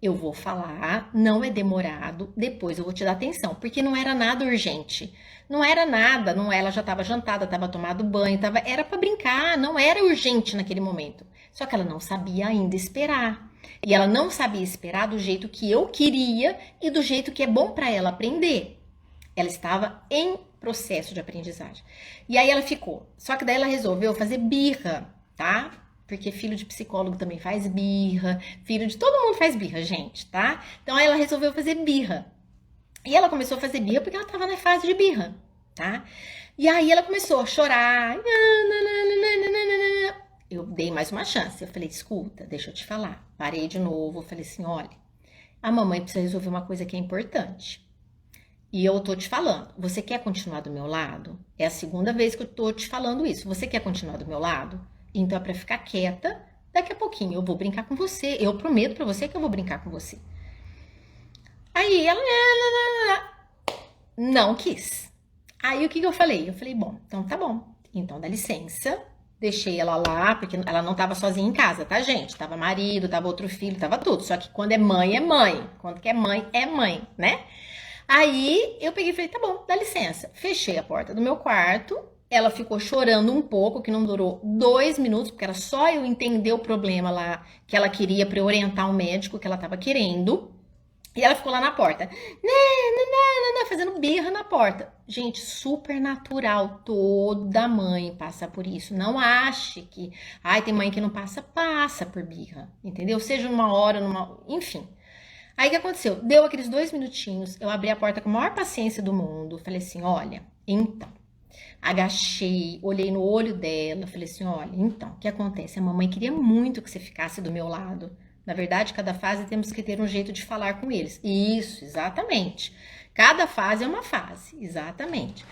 Eu vou falar, não é demorado, depois eu vou te dar atenção, porque não era nada urgente. Não era nada, não, ela já estava jantada, estava tomado banho, era para brincar, não era urgente naquele momento. Só que ela não sabia ainda esperar. E ela não sabia esperar do jeito que eu queria e do jeito que é bom para ela aprender. Ela estava em processo de aprendizagem. E aí ela ficou. Só que daí ela resolveu fazer birra, tá? Porque filho de psicólogo também faz birra, filho de todo mundo faz birra, gente, tá? Então ela resolveu fazer birra. E ela começou a fazer birra porque ela tava na fase de birra, tá? E aí ela começou a chorar. Eu dei mais uma chance. Eu falei, escuta, deixa eu te falar. Parei de novo, falei assim, olha, a mamãe precisa resolver uma coisa que é importante. E eu tô te falando, você quer continuar do meu lado? É a segunda vez que eu tô te falando isso. Você quer continuar do meu lado? Então é pra ficar quieta, daqui a pouquinho eu vou brincar com você. Eu prometo pra você que eu vou brincar com você. Aí ela não quis. Aí o que eu falei? Eu falei, bom, então tá bom. Então dá licença. Deixei ela lá, porque ela não tava sozinha em casa, tá, gente? Tava marido, tava outro filho, tava tudo. Só que quando é mãe, é mãe. Quando que é mãe, né? Aí eu peguei e falei, tá bom, dá licença. Fechei a porta do meu quarto. Ela ficou chorando um pouco, que não durou 2 minutos, porque era só eu entender o problema lá que ela queria para eu orientar o médico que ela tava querendo. E ela ficou lá na porta, fazendo birra na porta. Gente, super natural. Toda mãe passa por isso. Não ache que, tem mãe que não passa por birra, entendeu? Seja numa hora, enfim. Aí o que aconteceu? Deu aqueles 2 minutinhos, eu abri a porta com a maior paciência do mundo. Falei assim, olha, então. Agachei, olhei no olho dela, falei assim, olha, então, o que acontece? A mamãe queria muito que você ficasse do meu lado. Na verdade, cada fase temos que ter um jeito de falar com eles. Isso, exatamente. Cada fase é uma fase, exatamente.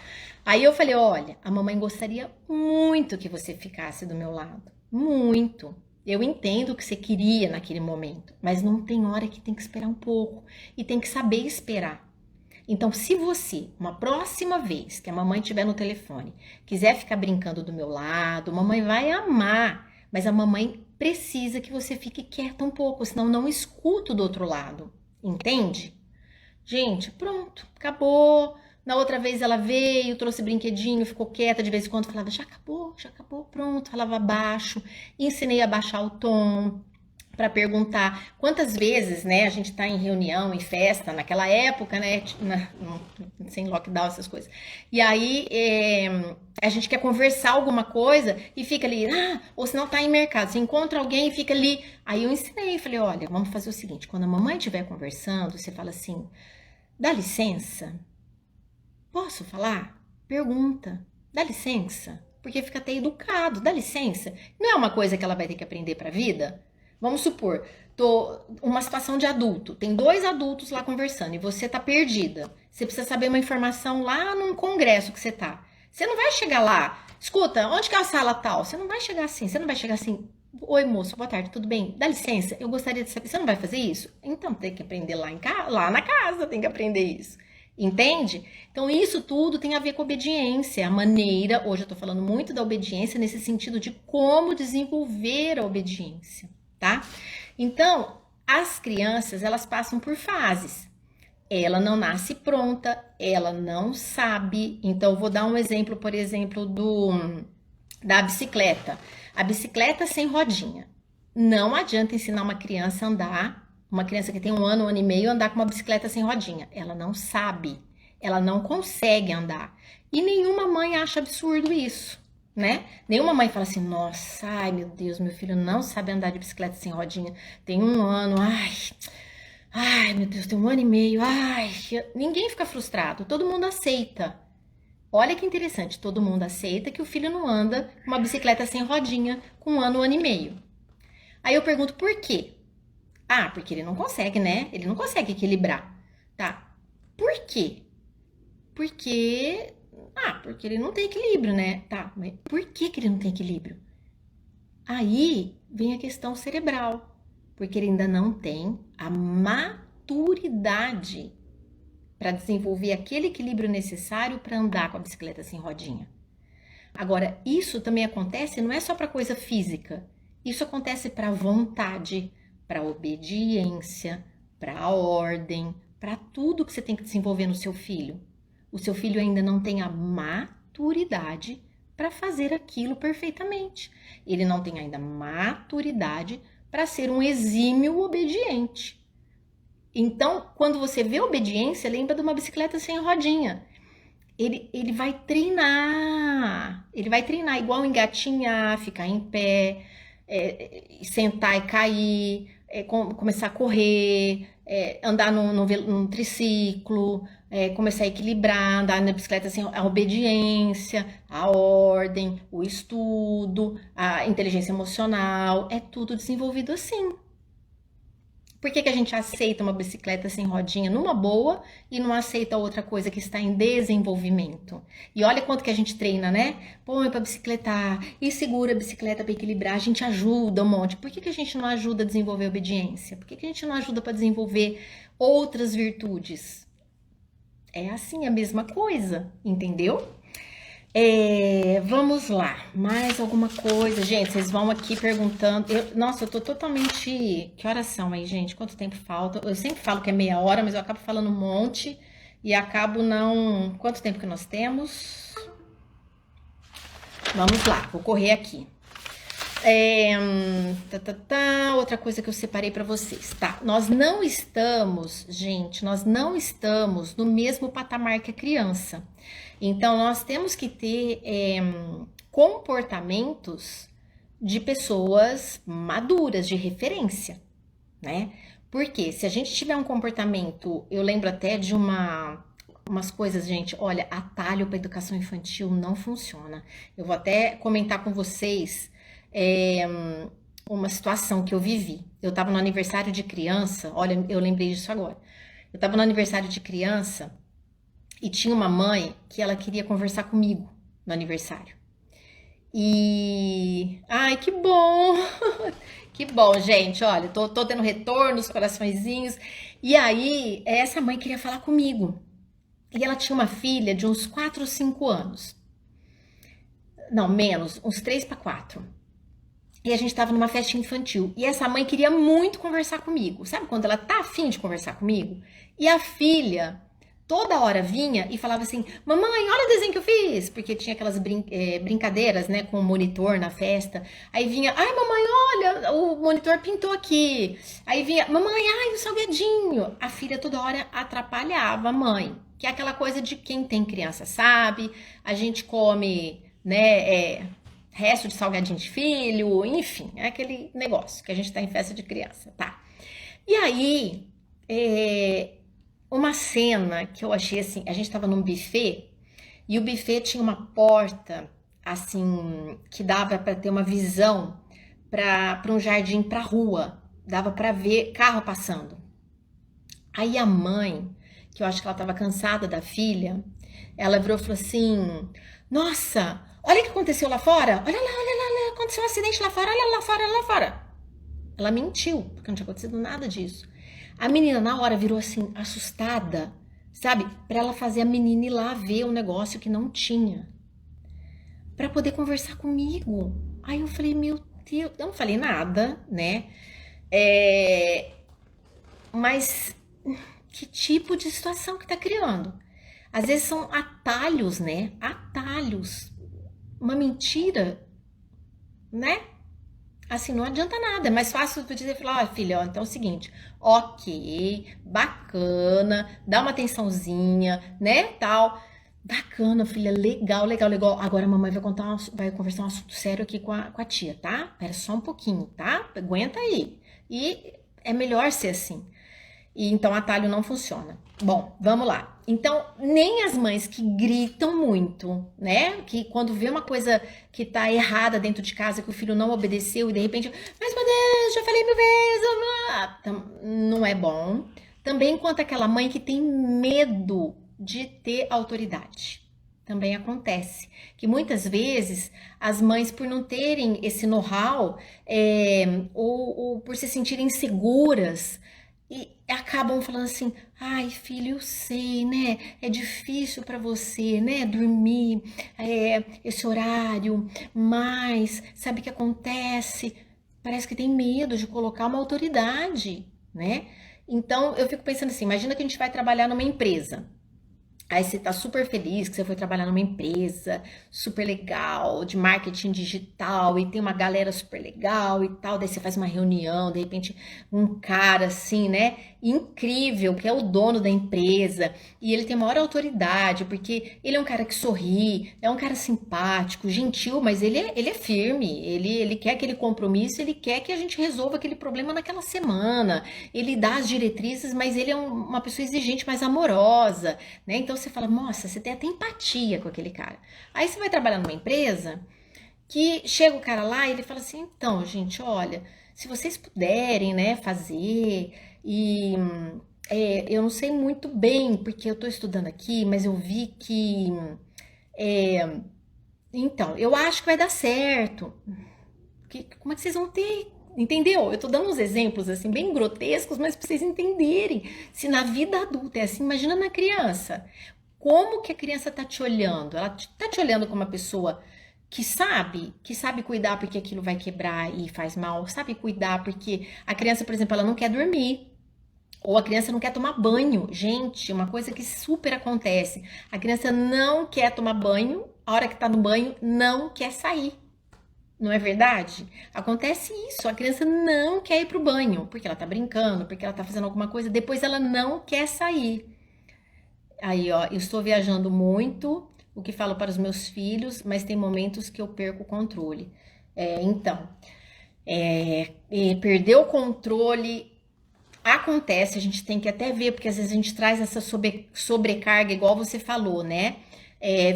Aí eu falei, olha, a mamãe gostaria muito que você ficasse do meu lado. Muito. Eu entendo o que você queria naquele momento, mas não tem hora que tem que esperar um pouco e tem que saber esperar. Então, se você, uma próxima vez que a mamãe estiver no telefone, quiser ficar brincando do meu lado, a mamãe vai amar, mas a mamãe precisa que você fique quieta um pouco, senão não escuto do outro lado, entende? Gente, pronto, acabou. Na outra vez ela veio, trouxe brinquedinho, ficou quieta, de vez em quando falava, já acabou, pronto, falava baixo, ensinei a baixar o tom, para perguntar quantas vezes, né, a gente tá em reunião, em festa, naquela época, né, sem lockdown, essas coisas. E aí a gente quer conversar alguma coisa e fica ali, ou se não tá em mercado, você encontra alguém e fica ali. Aí eu ensinei, falei, olha, vamos fazer o seguinte, quando a mamãe estiver conversando, você fala assim, dá licença, posso falar? Pergunta, dá licença? Porque fica até educado, dá licença. Não é uma coisa que ela vai ter que aprender pra vida? Vamos supor, uma situação de adulto, tem 2 adultos lá conversando e você tá perdida. Você precisa saber uma informação lá num congresso que você tá. Você não vai chegar lá, escuta, onde que é a sala tal? Você não vai chegar assim, você não vai chegar assim, oi moço, boa tarde, tudo bem? Dá licença, eu gostaria de saber, você não vai fazer isso? Então tem que aprender lá na casa, tem que aprender isso. Entende? Então isso tudo tem a ver com obediência, a maneira, hoje eu tô falando muito da obediência nesse sentido de como desenvolver a obediência, tá? Então, as crianças, elas passam por fases. Ela não nasce pronta, ela não sabe. Então, eu vou dar um exemplo, por exemplo, da bicicleta. A bicicleta sem rodinha. Não adianta ensinar uma criança a andar, uma criança que tem 1 ano, 1 ano e meio, andar com uma bicicleta sem rodinha. Ela não sabe, ela não consegue andar. E nenhuma mãe acha absurdo isso, né? Nenhuma mãe fala assim, nossa, ai meu Deus, meu filho não sabe andar de bicicleta sem rodinha. Tem 1 ano, ai meu Deus, tem 1 ano e meio, ai. Ninguém fica frustrado, todo mundo aceita. Olha que interessante, todo mundo aceita que o filho não anda com uma bicicleta sem rodinha com 1 ano, 1 ano e meio. Aí eu pergunto por quê? Porque ele não consegue, né? Ele não consegue equilibrar, tá? Por quê? Porque ele não tem equilíbrio, né? Tá, mas por que ele não tem equilíbrio? Aí vem a questão cerebral, porque ele ainda não tem a maturidade para desenvolver aquele equilíbrio necessário para andar com a bicicleta sem rodinha. Agora, isso também acontece, não é só para coisa física, isso acontece para vontade, para obediência, para a ordem, para tudo que você tem que desenvolver no seu filho. O seu filho ainda não tem a maturidade para fazer aquilo perfeitamente. Ele não tem ainda maturidade para ser um exímio obediente. Então, quando você vê obediência, lembra de uma bicicleta sem rodinha. Ele vai treinar igual engatinhar, ficar em pé, sentar e cair, começar a correr, andar num triciclo, começar a equilibrar, andar na bicicleta assim, a obediência, a ordem, o estudo, a inteligência emocional, é tudo desenvolvido assim. Por que a gente aceita uma bicicleta sem rodinha numa boa e não aceita outra coisa que está em desenvolvimento? E olha quanto que a gente treina, né? Põe para bicicletar e segura a bicicleta para equilibrar, a gente ajuda um monte. Por que a gente não ajuda a desenvolver obediência? Por que a gente não ajuda para desenvolver outras virtudes? É assim a mesma coisa, entendeu? Vamos lá, mais alguma coisa, gente, vocês vão aqui perguntando, nossa, eu tô totalmente, que horas são aí, gente, quanto tempo falta? Eu sempre falo que é meia hora, mas eu acabo falando um monte e acabo não, quanto tempo que nós temos? Vamos lá, vou correr aqui. Outra coisa que eu separei para vocês, tá? Nós não estamos, gente, nós não estamos no mesmo patamar que a criança. Então, nós temos que ter comportamentos de pessoas maduras, de referência, né? Porque se a gente tiver um comportamento, eu lembro até de umas coisas, gente, olha, atalho para educação infantil não funciona. Eu vou até comentar com vocês uma situação que eu vivi. Eu estava no aniversário de criança, olha, eu lembrei disso agora. Eu estava no aniversário de criança e tinha uma mãe que ela queria conversar comigo no aniversário. E... ai, que bom! Que bom, gente, olha, tô tendo retornos, coraçõezinhos. E aí, essa mãe queria falar comigo. E ela tinha uma filha de uns 4 ou 5 anos. Não, menos, uns 3 para 4. E a gente tava numa festa infantil. E essa mãe queria muito conversar comigo. Sabe quando ela tá afim de conversar comigo? E a filha, toda hora vinha e falava assim: mamãe, olha o desenho que eu fiz, porque tinha aquelas brincadeiras, né, com o monitor na festa. Aí vinha: ai, mamãe, olha, o monitor pintou aqui. Aí vinha: mamãe, ai, o salgadinho. A filha toda hora atrapalhava a mãe, que é aquela coisa de quem tem criança sabe. A gente come, né, resto de salgadinho de filho, enfim, é aquele negócio que a gente tá em festa de criança, tá? E aí, uma cena que eu achei assim, a gente tava num buffet e o buffet tinha uma porta assim que dava para ter uma visão para um jardim, para rua, dava para ver carro passando. Aí a mãe, que eu acho que ela tava cansada da filha, ela virou e falou assim: nossa, olha o que aconteceu lá fora, olha lá, olha lá, olha, aconteceu um acidente lá fora, olha lá fora, olha lá fora. Ela mentiu, porque não tinha acontecido nada disso. A menina na hora virou assim, assustada, sabe? Pra ela fazer a menina ir lá ver um negócio que não tinha. Pra poder conversar comigo. Aí eu falei, meu Deus, eu não falei nada, né? Mas que tipo de situação que tá criando? Às vezes são atalhos, né? Atalhos. Uma mentira, né? Assim, não adianta nada, é mais fácil tu dizer, falar, ó, filha, ó, então é o seguinte, ok, bacana, dá uma atençãozinha, né, tal, bacana, filha, legal, legal, legal, agora a mamãe vai conversar um assunto sério aqui com a tia, tá? Pera só um pouquinho, tá? Aguenta aí. E é melhor ser assim. E então atalho não funciona. Bom, vamos lá. Então, nem as mães que gritam muito, né? Que quando vê uma coisa que tá errada dentro de casa, que o filho não obedeceu e de repente, mas meu Deus, já falei 1000 vezes, não é bom. Também quanto aquela mãe que tem medo de ter autoridade. Também acontece que muitas vezes as mães, por não terem esse know-how, ou por se sentirem inseguras, e acabam falando assim: ai, filho, eu sei, né? É difícil para você, né? Dormir esse horário, mas sabe o que acontece? Parece que tem medo de colocar uma autoridade, né? Então eu fico pensando assim: imagina que a gente vai trabalhar numa empresa. Aí você tá super feliz que você foi trabalhar numa empresa super legal, de marketing digital, e tem uma galera super legal e tal. Daí você faz uma reunião, de repente um cara assim, né, incrível, que é o dono da empresa, e ele tem maior autoridade, porque ele é um cara que sorri, é um cara simpático, gentil, mas ele é firme, ele quer aquele compromisso, ele quer que a gente resolva aquele problema naquela semana. Ele dá as diretrizes, mas ele é uma pessoa exigente, mais amorosa, né? Então você fala, nossa, você tem até empatia com aquele cara. Aí você vai trabalhar numa empresa que chega o cara lá e ele fala assim, então, gente, olha, se vocês puderem, né, fazer e eu não sei muito bem, porque eu tô estudando aqui, mas eu vi que então, eu acho que vai dar certo. Como é que vocês vão ter? Entendeu? Eu tô dando uns exemplos assim bem grotescos, mas pra vocês entenderem. Se na vida adulta é assim, imagina na criança. Como que a criança tá te olhando? Ela tá te olhando como uma pessoa que sabe cuidar porque aquilo vai quebrar e faz mal, sabe cuidar porque a criança, por exemplo, ela não quer dormir. Ou a criança não quer tomar banho. Gente, uma coisa que super acontece. A criança não quer tomar banho, a hora que tá no banho, não quer sair. Não é verdade? Acontece isso, a criança não quer ir pro banho, porque ela tá brincando, porque ela tá fazendo alguma coisa, depois ela não quer sair. Aí, ó, eu estou viajando muito, o que falo para os meus filhos, mas tem momentos que eu perco o controle. Então, perder o controle acontece, a gente tem que até ver, porque às vezes a gente traz essa sobrecarga, igual você falou, né?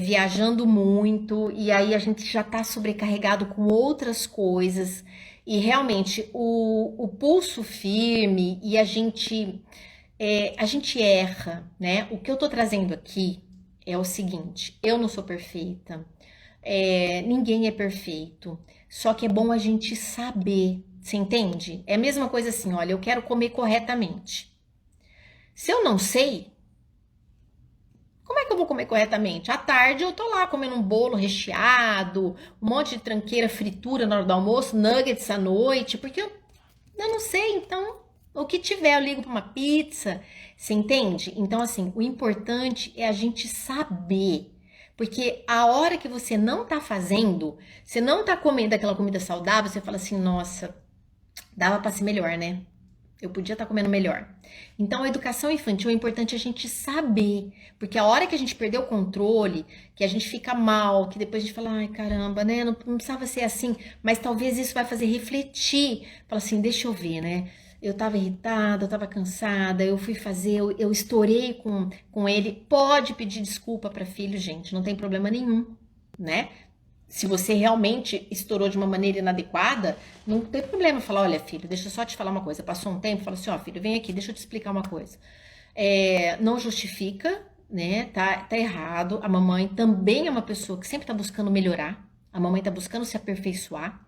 Viajando muito, e aí a gente já tá sobrecarregado com outras coisas, e realmente o pulso firme, e a gente erra, né? O que eu tô trazendo aqui é o seguinte: eu não sou perfeita, ninguém é perfeito, só que é bom a gente saber, você entende? É a mesma coisa assim, olha, eu quero comer corretamente. Se eu não sei, como é que eu vou comer corretamente? À tarde eu tô lá comendo um bolo recheado, um monte de tranqueira, fritura na hora do almoço, nuggets à noite, porque eu não sei, então O que tiver, eu ligo para uma pizza, você entende? Então, assim, o importante é a gente saber. Porque a hora que você não tá fazendo, você não tá comendo aquela comida saudável, você fala assim, nossa, dava para ser melhor, né? Eu podia estar comendo melhor. Então, a educação infantil é importante a gente saber, porque a hora que a gente perdeu o controle, que a gente fica mal, que depois a gente fala, ai caramba, né? Não precisava ser assim, mas talvez isso vai fazer refletir. Fala assim, deixa eu ver, né? Eu tava irritada, eu tava cansada, eu fui fazer, eu estourei com ele. Pode pedir desculpa para filho, gente, não tem problema nenhum, né? Se você realmente estourou de uma maneira inadequada, não tem problema falar, olha, filho, deixa eu só te falar uma coisa. Passou um tempo, fala assim, ó, filho, vem aqui, deixa eu te explicar uma coisa. Não justifica, né? Tá errado. A mamãe também é uma pessoa que sempre tá buscando melhorar. A mamãe tá buscando se aperfeiçoar.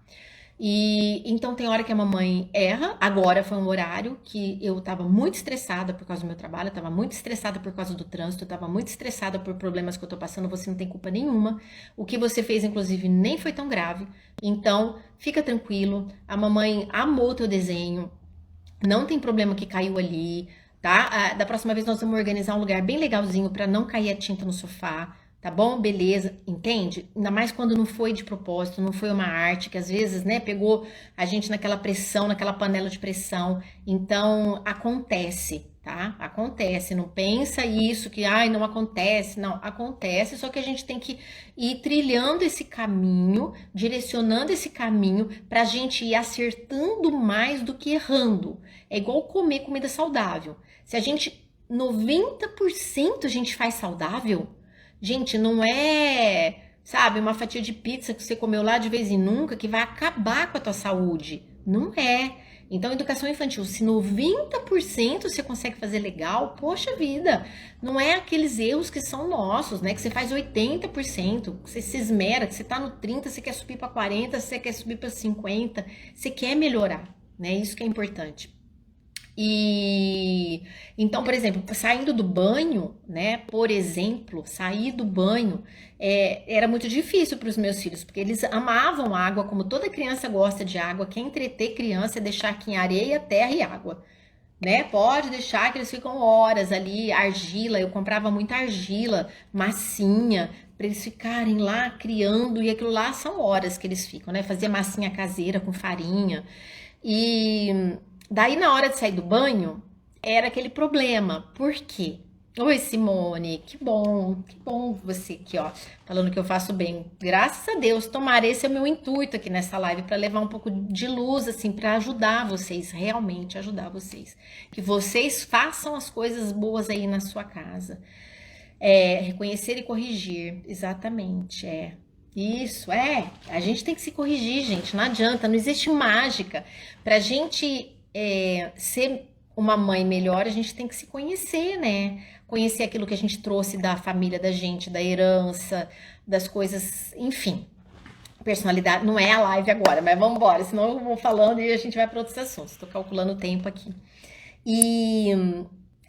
E então tem hora que a mamãe erra. Agora foi um horário que eu tava muito estressada por causa do meu trabalho, eu tava muito estressada por causa do trânsito, eu tava muito estressada por problemas que eu tô passando, você não tem culpa nenhuma. O que você fez, inclusive, nem foi tão grave. Então, fica tranquilo. A mamãe amou o teu desenho. Não tem problema que caiu ali, tá? Da próxima vez nós vamos organizar um lugar bem legalzinho para não cair a tinta no sofá. Tá bom? Beleza, entende? Ainda mais quando não foi de propósito, não foi uma arte, que às vezes, né, pegou a gente naquela pressão, naquela panela de pressão. Então, acontece, tá? Acontece. Não pensa isso que, ai, não acontece. Não, acontece, só que a gente tem que ir trilhando esse caminho, direcionando esse caminho pra gente ir acertando mais do que errando. É igual comer comida saudável. Se a gente, 90% a gente faz saudável, gente, não é, sabe, uma fatia de pizza que você comeu lá de vez em nunca que vai acabar com a tua saúde. Não é. Então, educação infantil, se 90% você consegue fazer legal, poxa vida, não é aqueles erros que são nossos, né? Que você faz 80%, que você se esmera, que você tá no 30%, você quer subir para 40%, você quer subir para 50%, você quer melhorar, né? Isso que é importante. E então, por exemplo, saindo do banho, né? Por exemplo, sair do banho era muito difícil para os meus filhos, porque eles amavam água, como toda criança gosta de água. Quer entreter criança é deixar aqui em areia, terra e água, né? Pode deixar que eles ficam horas ali, argila. Eu comprava muita argila, massinha, para eles ficarem lá criando, e aquilo lá são horas que eles ficam, né? Fazia massinha caseira com farinha. E daí, na hora de sair do banho, era aquele problema. Por quê? Oi, Simone, que bom você aqui, ó, falando que eu faço bem. Graças a Deus, tomara, esse é o meu intuito aqui nessa live, para levar um pouco de luz, assim, para ajudar vocês, realmente ajudar vocês. Que vocês façam as coisas boas aí na sua casa. Reconhecer e corrigir, exatamente, Isso, a gente tem que se corrigir, gente, não adianta, não existe mágica. Pra gente ser uma mãe melhor, a gente tem que se conhecer, né? Conhecer aquilo que a gente trouxe da família da gente, da herança, das coisas, enfim. Personalidade, não é a live agora, mas vamos embora, senão eu vou falando e a gente vai para outros assuntos. Tô calculando o tempo aqui. E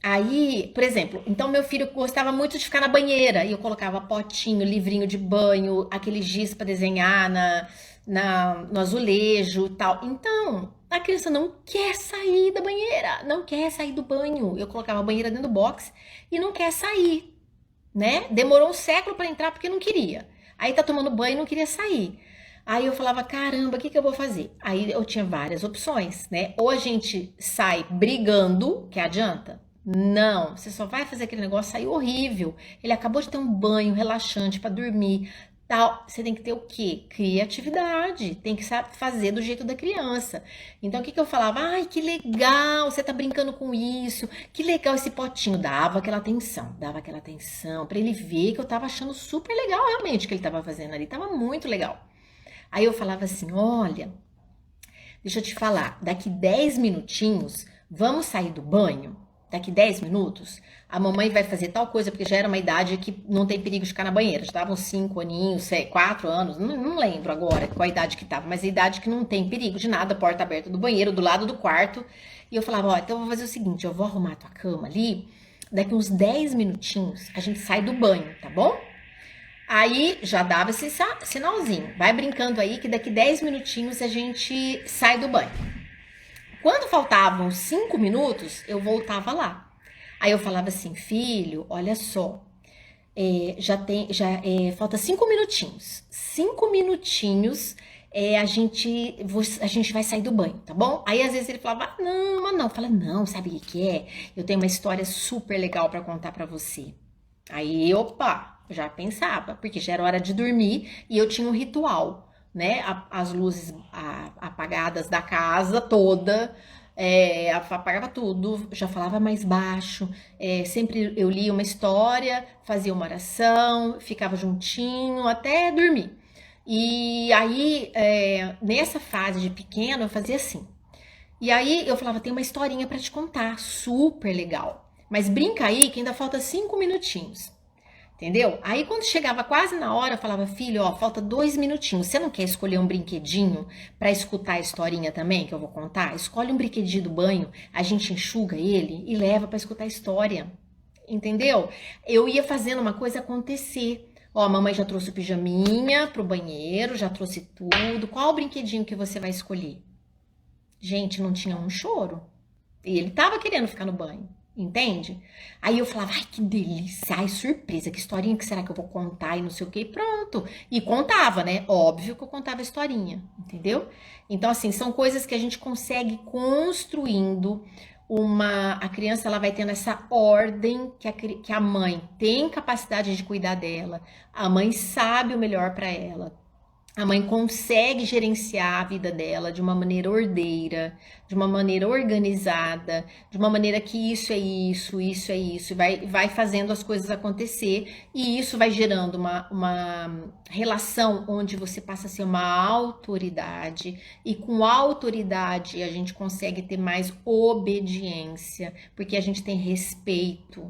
aí, por exemplo, então meu filho gostava muito de ficar na banheira e eu colocava potinho, livrinho de banho, aquele giz para desenhar no azulejo e tal. Então, a criança não quer sair da banheira, não quer sair do banho. Eu colocava a banheira dentro do box e não quer sair, né? Demorou um século para entrar porque não queria. Aí tá tomando banho e não queria sair. Aí eu falava, caramba, o que eu vou fazer? Aí eu tinha várias opções, né? Ou a gente sai brigando, que adianta? Não, você só vai fazer aquele negócio sair horrível. Ele acabou de ter um banho relaxante para dormir, tal. Você tem que ter o quê? Criatividade. Tem que saber fazer do jeito da criança. Então o que eu falava? Ai, que legal, você tá brincando com isso. Que legal esse potinho. Dava aquela atenção para ele ver que eu tava achando super legal realmente o que ele tava fazendo ali. Tava muito legal. Aí eu falava assim, olha, deixa eu te falar, daqui 10 minutinhos, vamos sair do banho? Daqui 10 minutos, a mamãe vai fazer tal coisa, porque já era uma idade que não tem perigo de ficar na banheira. Já estavam 5 aninhos, 4 anos, não lembro agora qual a idade que tava, mas a idade que não tem perigo de nada, porta aberta do banheiro, do lado do quarto. E eu falava, ó, então eu vou fazer o seguinte, eu vou arrumar a tua cama ali, daqui uns 10 minutinhos a gente sai do banho, tá bom? Aí já dava esse sinalzinho, vai brincando aí que daqui 10 minutinhos a gente sai do banho. Quando faltavam 5 minutos, eu voltava lá. Aí eu falava assim, filho, olha só, falta 5 minutinhos. 5 minutinhos, a gente vai sair do banho, tá bom? Aí às vezes ele falava, não, mas não. Eu falava, não, sabe o que é? Eu tenho uma história super legal pra contar pra você. Aí, opa, já pensava, porque já era hora de dormir e eu tinha um ritual, né? As luzes apagadas da casa toda, apagava tudo, já falava mais baixo, sempre eu lia uma história, fazia uma oração, ficava juntinho até dormir. E aí, nessa fase de pequeno, eu fazia assim. E aí eu falava, tem uma historinha pra te contar, super legal. Mas brinca aí que ainda falta 5 minutinhos. Entendeu? Aí quando chegava quase na hora, eu falava, filho, ó, falta 2 minutinhos. Você não quer escolher um brinquedinho pra escutar a historinha também que eu vou contar? Escolhe um brinquedinho do banho, a gente enxuga ele e leva pra escutar a história. Entendeu? Eu ia fazendo uma coisa acontecer. Ó, a mamãe já trouxe o pijaminha pro banheiro, já trouxe tudo. Qual o brinquedinho que você vai escolher? Gente, não tinha um choro. E ele tava querendo ficar no banho, entende? Aí eu falava, ai, que delícia, ai, surpresa, que historinha que será que eu vou contar e não sei o que, e pronto. E contava, né? Óbvio que eu contava a historinha, entendeu? Então, assim, são coisas que a gente consegue construindo a criança, ela vai tendo essa ordem que a mãe tem capacidade de cuidar dela, a mãe sabe o melhor para ela. A mãe consegue gerenciar a vida dela de uma maneira ordeira, de uma maneira organizada, de uma maneira que isso é isso, e vai fazendo as coisas acontecer, e isso vai gerando uma relação onde você passa a ser uma autoridade, e com autoridade a gente consegue ter mais obediência, porque a gente tem respeito.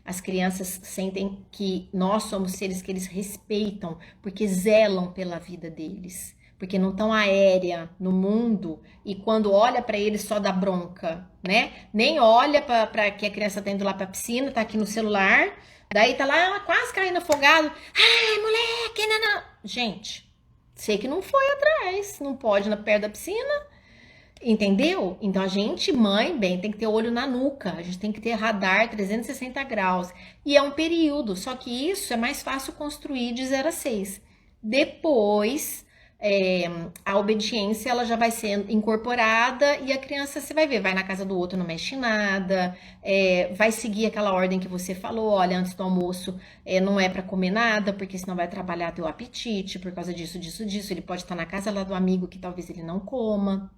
As crianças sentem que nós somos seres que eles respeitam, porque zelam pela vida deles, porque não estão aérea no mundo e quando olha para eles só dá bronca, né? Nem olha para que a criança tá indo lá para a piscina, tá aqui no celular, daí tá lá ela quase caindo afogado. Ai, moleque, não. Gente, sei que não foi atrás, não pode ir perto da piscina. Entendeu? Então a gente, mãe, bem, tem que ter olho na nuca, a gente tem que ter radar 360 graus. E é um período, só que isso é mais fácil construir de 0 a 6. Depois, a obediência ela já vai sendo incorporada e a criança, você vai ver, vai na casa do outro, não mexe em nada, vai seguir aquela ordem que você falou, olha, antes do almoço não é para comer nada, porque senão vai trabalhar teu apetite, por causa disso, disso, disso. Ele pode estar na casa lá do amigo que talvez ele não coma.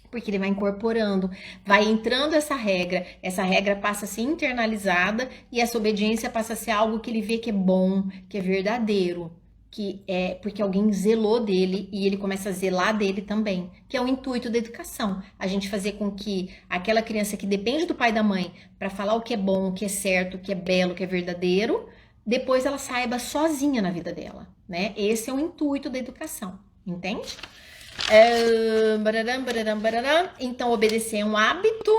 Porque ele vai incorporando, vai entrando essa regra passa a ser internalizada e essa obediência passa a ser algo que ele vê que é bom, que é verdadeiro, que é porque alguém zelou dele e ele começa a zelar dele também, que é o intuito da educação. A gente fazer com que aquela criança que depende do pai e da mãe para falar o que é bom, o que é certo, o que é belo, o que é verdadeiro, depois ela saiba sozinha na vida dela, né? Esse é o intuito da educação, entende? Então, obedecer é um hábito,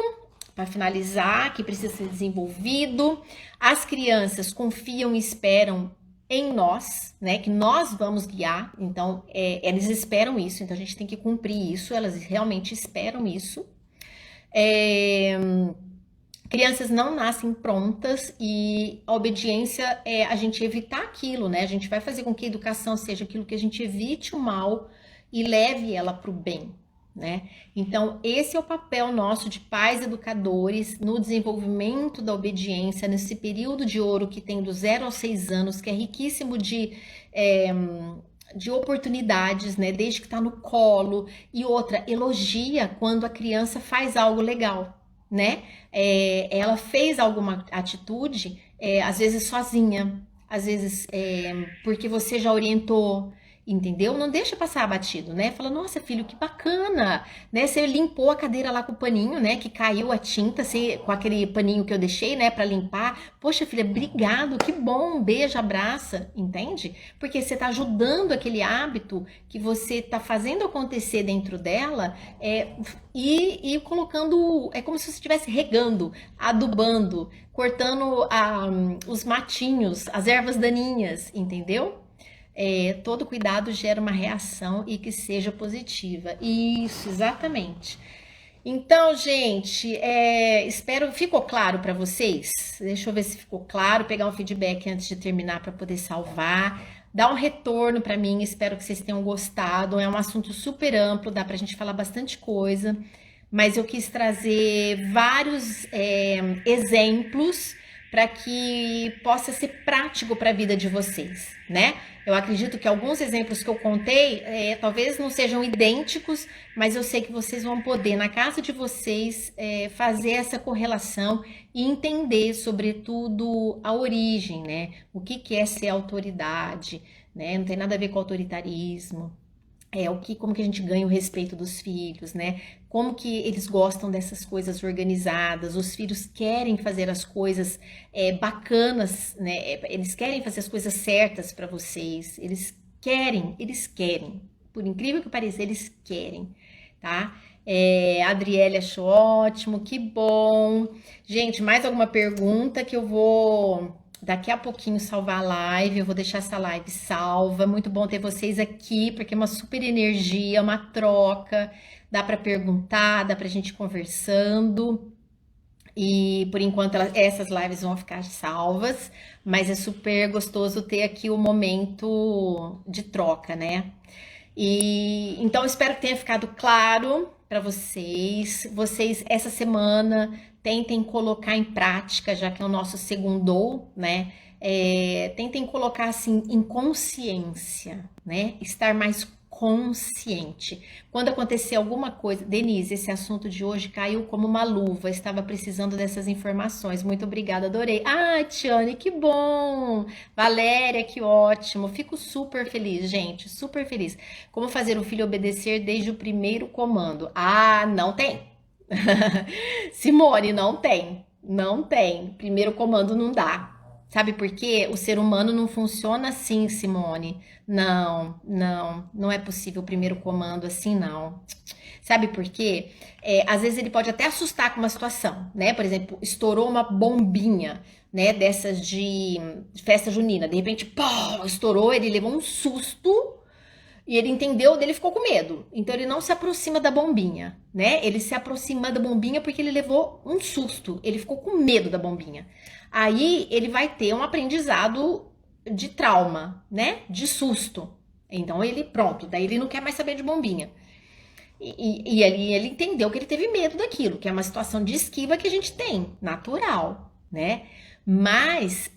para finalizar, que precisa ser desenvolvido. As crianças confiam e esperam em nós, né? Que nós vamos guiar. Então, eles esperam isso. Então, a gente tem que cumprir isso. Elas realmente esperam isso. Crianças não nascem prontas e a obediência é a gente evitar aquilo, né? A gente vai fazer com que a educação seja aquilo que a gente evite o mal e leve ela para o bem, né? Então, esse é o papel nosso de pais educadores no desenvolvimento da obediência, nesse período de ouro que tem do 0 aos 6 anos, que é riquíssimo de oportunidades, né? Desde que está no colo. E outra, elogia quando a criança faz algo legal, né? Ela fez alguma atitude, às vezes sozinha, às vezes porque você já orientou, entendeu? Não deixa passar batido, né? Fala, nossa, filho, que bacana, né? Você limpou a cadeira lá com o paninho, né? Que caiu a tinta, com aquele paninho que eu deixei, né? Pra limpar. Poxa, filha, obrigado, que bom, beijo, abraça, entende? Porque você tá ajudando aquele hábito que você tá fazendo acontecer dentro dela e colocando, é como se você estivesse regando, adubando, cortando os matinhos, as ervas daninhas, entendeu? Todo cuidado gera uma reação e que seja positiva. Isso, exatamente. Então, gente, espero, ficou claro para vocês? Deixa eu ver se ficou claro, pegar um feedback antes de terminar para poder salvar. Dá um retorno para mim, espero que vocês tenham gostado. É um assunto super amplo, dá para a gente falar bastante coisa, mas eu quis trazer vários exemplos para que possa ser prático para a vida de vocês, né? Eu acredito que alguns exemplos que eu contei talvez não sejam idênticos, mas eu sei que vocês vão poder, na casa de vocês, fazer essa correlação e entender, sobretudo, a origem, né? O que que é ser autoridade, né? Não tem nada a ver com autoritarismo. Como que a gente ganha o respeito dos filhos, né? Como que eles gostam dessas coisas organizadas, os filhos querem fazer as coisas bacanas, né? Eles querem fazer as coisas certas para vocês, eles querem, por incrível que pareça, eles querem, tá? A Adriele achou ótimo, que bom. Gente, mais alguma pergunta que eu vou daqui a pouquinho salvar a live, eu vou deixar essa live salva. Muito bom ter vocês aqui, porque é uma super energia, uma troca. Dá para perguntar, dá pra gente ir conversando. E por enquanto essas lives vão ficar salvas, mas é super gostoso ter aqui o momento de troca, né? E então espero que tenha ficado claro para vocês. Vocês essa semana tentem colocar em prática, já que é o nosso segundou, né? Tentem colocar assim em consciência, né? Estar mais consciente. Quando acontecer alguma coisa, Denise, esse assunto de hoje caiu como uma luva. Estava precisando dessas informações. Muito obrigada, adorei. Ah, Tiane, que bom! Valéria, que ótimo. Fico super feliz, gente, super feliz. Como fazer o filho obedecer desde o primeiro comando? Ah, não tem. Simone, não tem. Não tem. Primeiro comando não dá. Sabe por quê? O ser humano não funciona assim, Simone. Não, não, não é possível o primeiro comando assim, não. Sabe por quê? Às vezes ele pode até assustar com uma situação, né? Por exemplo, estourou uma bombinha, né? Dessas de festa junina. De repente, pô, estourou, ele levou um susto. E ele entendeu, dele ficou com medo. Então ele não se aproxima da bombinha, né? Ele se aproxima da bombinha porque ele levou um susto. Ele ficou com medo da bombinha. Aí ele vai ter um aprendizado de trauma, né? De susto. Então ele, pronto, daí ele não quer mais saber de bombinha. E ele entendeu que ele teve medo daquilo, que é uma situação de esquiva que a gente tem, natural, né? Mas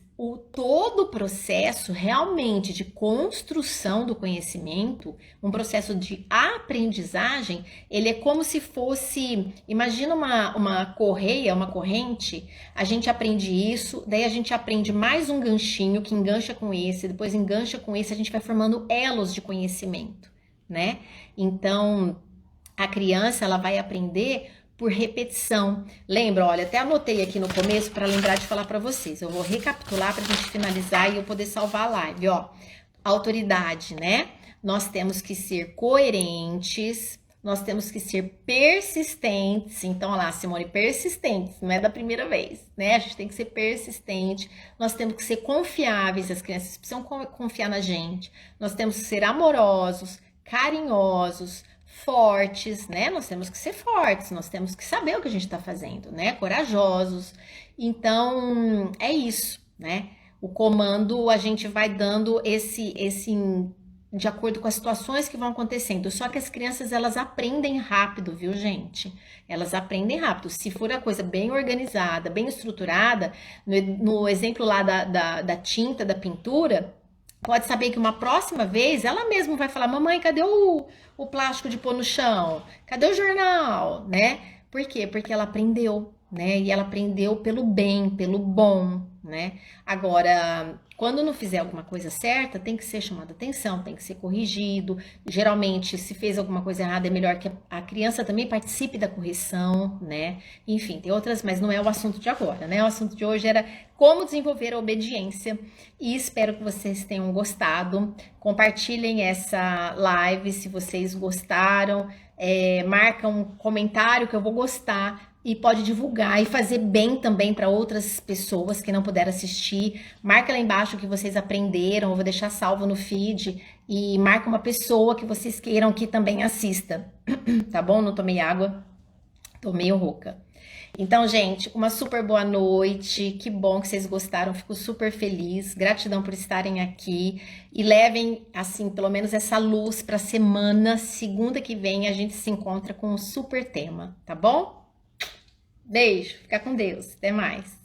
todo o processo realmente de construção do conhecimento, um processo de aprendizagem, ele é como se fosse, imagina uma correia, uma corrente, a gente aprende isso, daí a gente aprende mais um ganchinho que engancha com esse, depois engancha com esse, a gente vai formando elos de conhecimento, né? Então, a criança, ela vai aprender por repetição. Lembra, olha, até anotei aqui no começo para lembrar de falar para vocês. Eu vou recapitular para a gente finalizar e eu poder salvar a live, ó. Autoridade, né? Nós temos que ser coerentes, nós temos que ser persistentes. Então, olha lá, Simone, persistentes, não é da primeira vez, né? A gente tem que ser persistente, nós temos que ser confiáveis, as crianças precisam confiar na gente. Nós temos que ser amorosos, carinhosos, fortes, né? Nós temos que ser fortes, nós temos que saber o que a gente está fazendo, né? Corajosos. Então, é isso, né? O comando a gente vai dando esse de acordo com as situações que vão acontecendo. Só que as crianças, elas aprendem rápido, viu, gente? Elas aprendem rápido. Se for a coisa bem organizada, bem estruturada, no exemplo lá da tinta, da pintura, pode saber que uma próxima vez ela mesma vai falar: mamãe, cadê o plástico de pôr no chão? Cadê o jornal? Né? Por quê? Porque ela aprendeu, né? E ela aprendeu pelo bem, pelo bom, né? Agora, quando não fizer alguma coisa certa, tem que ser chamada atenção, tem que ser corrigido. Geralmente, se fez alguma coisa errada, é melhor que a criança também participe da correção, né? Enfim, tem outras, mas não é o assunto de agora, né? O assunto de hoje era como desenvolver a obediência e espero que vocês tenham gostado. Compartilhem essa live se vocês gostaram. Marca um comentário que eu vou gostar e pode divulgar e fazer bem também para outras pessoas que não puderam assistir. Marca lá embaixo o que vocês aprenderam, eu vou deixar salvo no feed e marca uma pessoa que vocês queiram que também assista, tá bom? Não tomei água. Tô meio rouca. Então, gente, uma super boa noite. Que bom que vocês gostaram. Fico super feliz. Gratidão por estarem aqui e levem assim, pelo menos essa luz para semana. Segunda que vem a gente se encontra com um super tema, tá bom? Beijo. Fica com Deus. Até mais.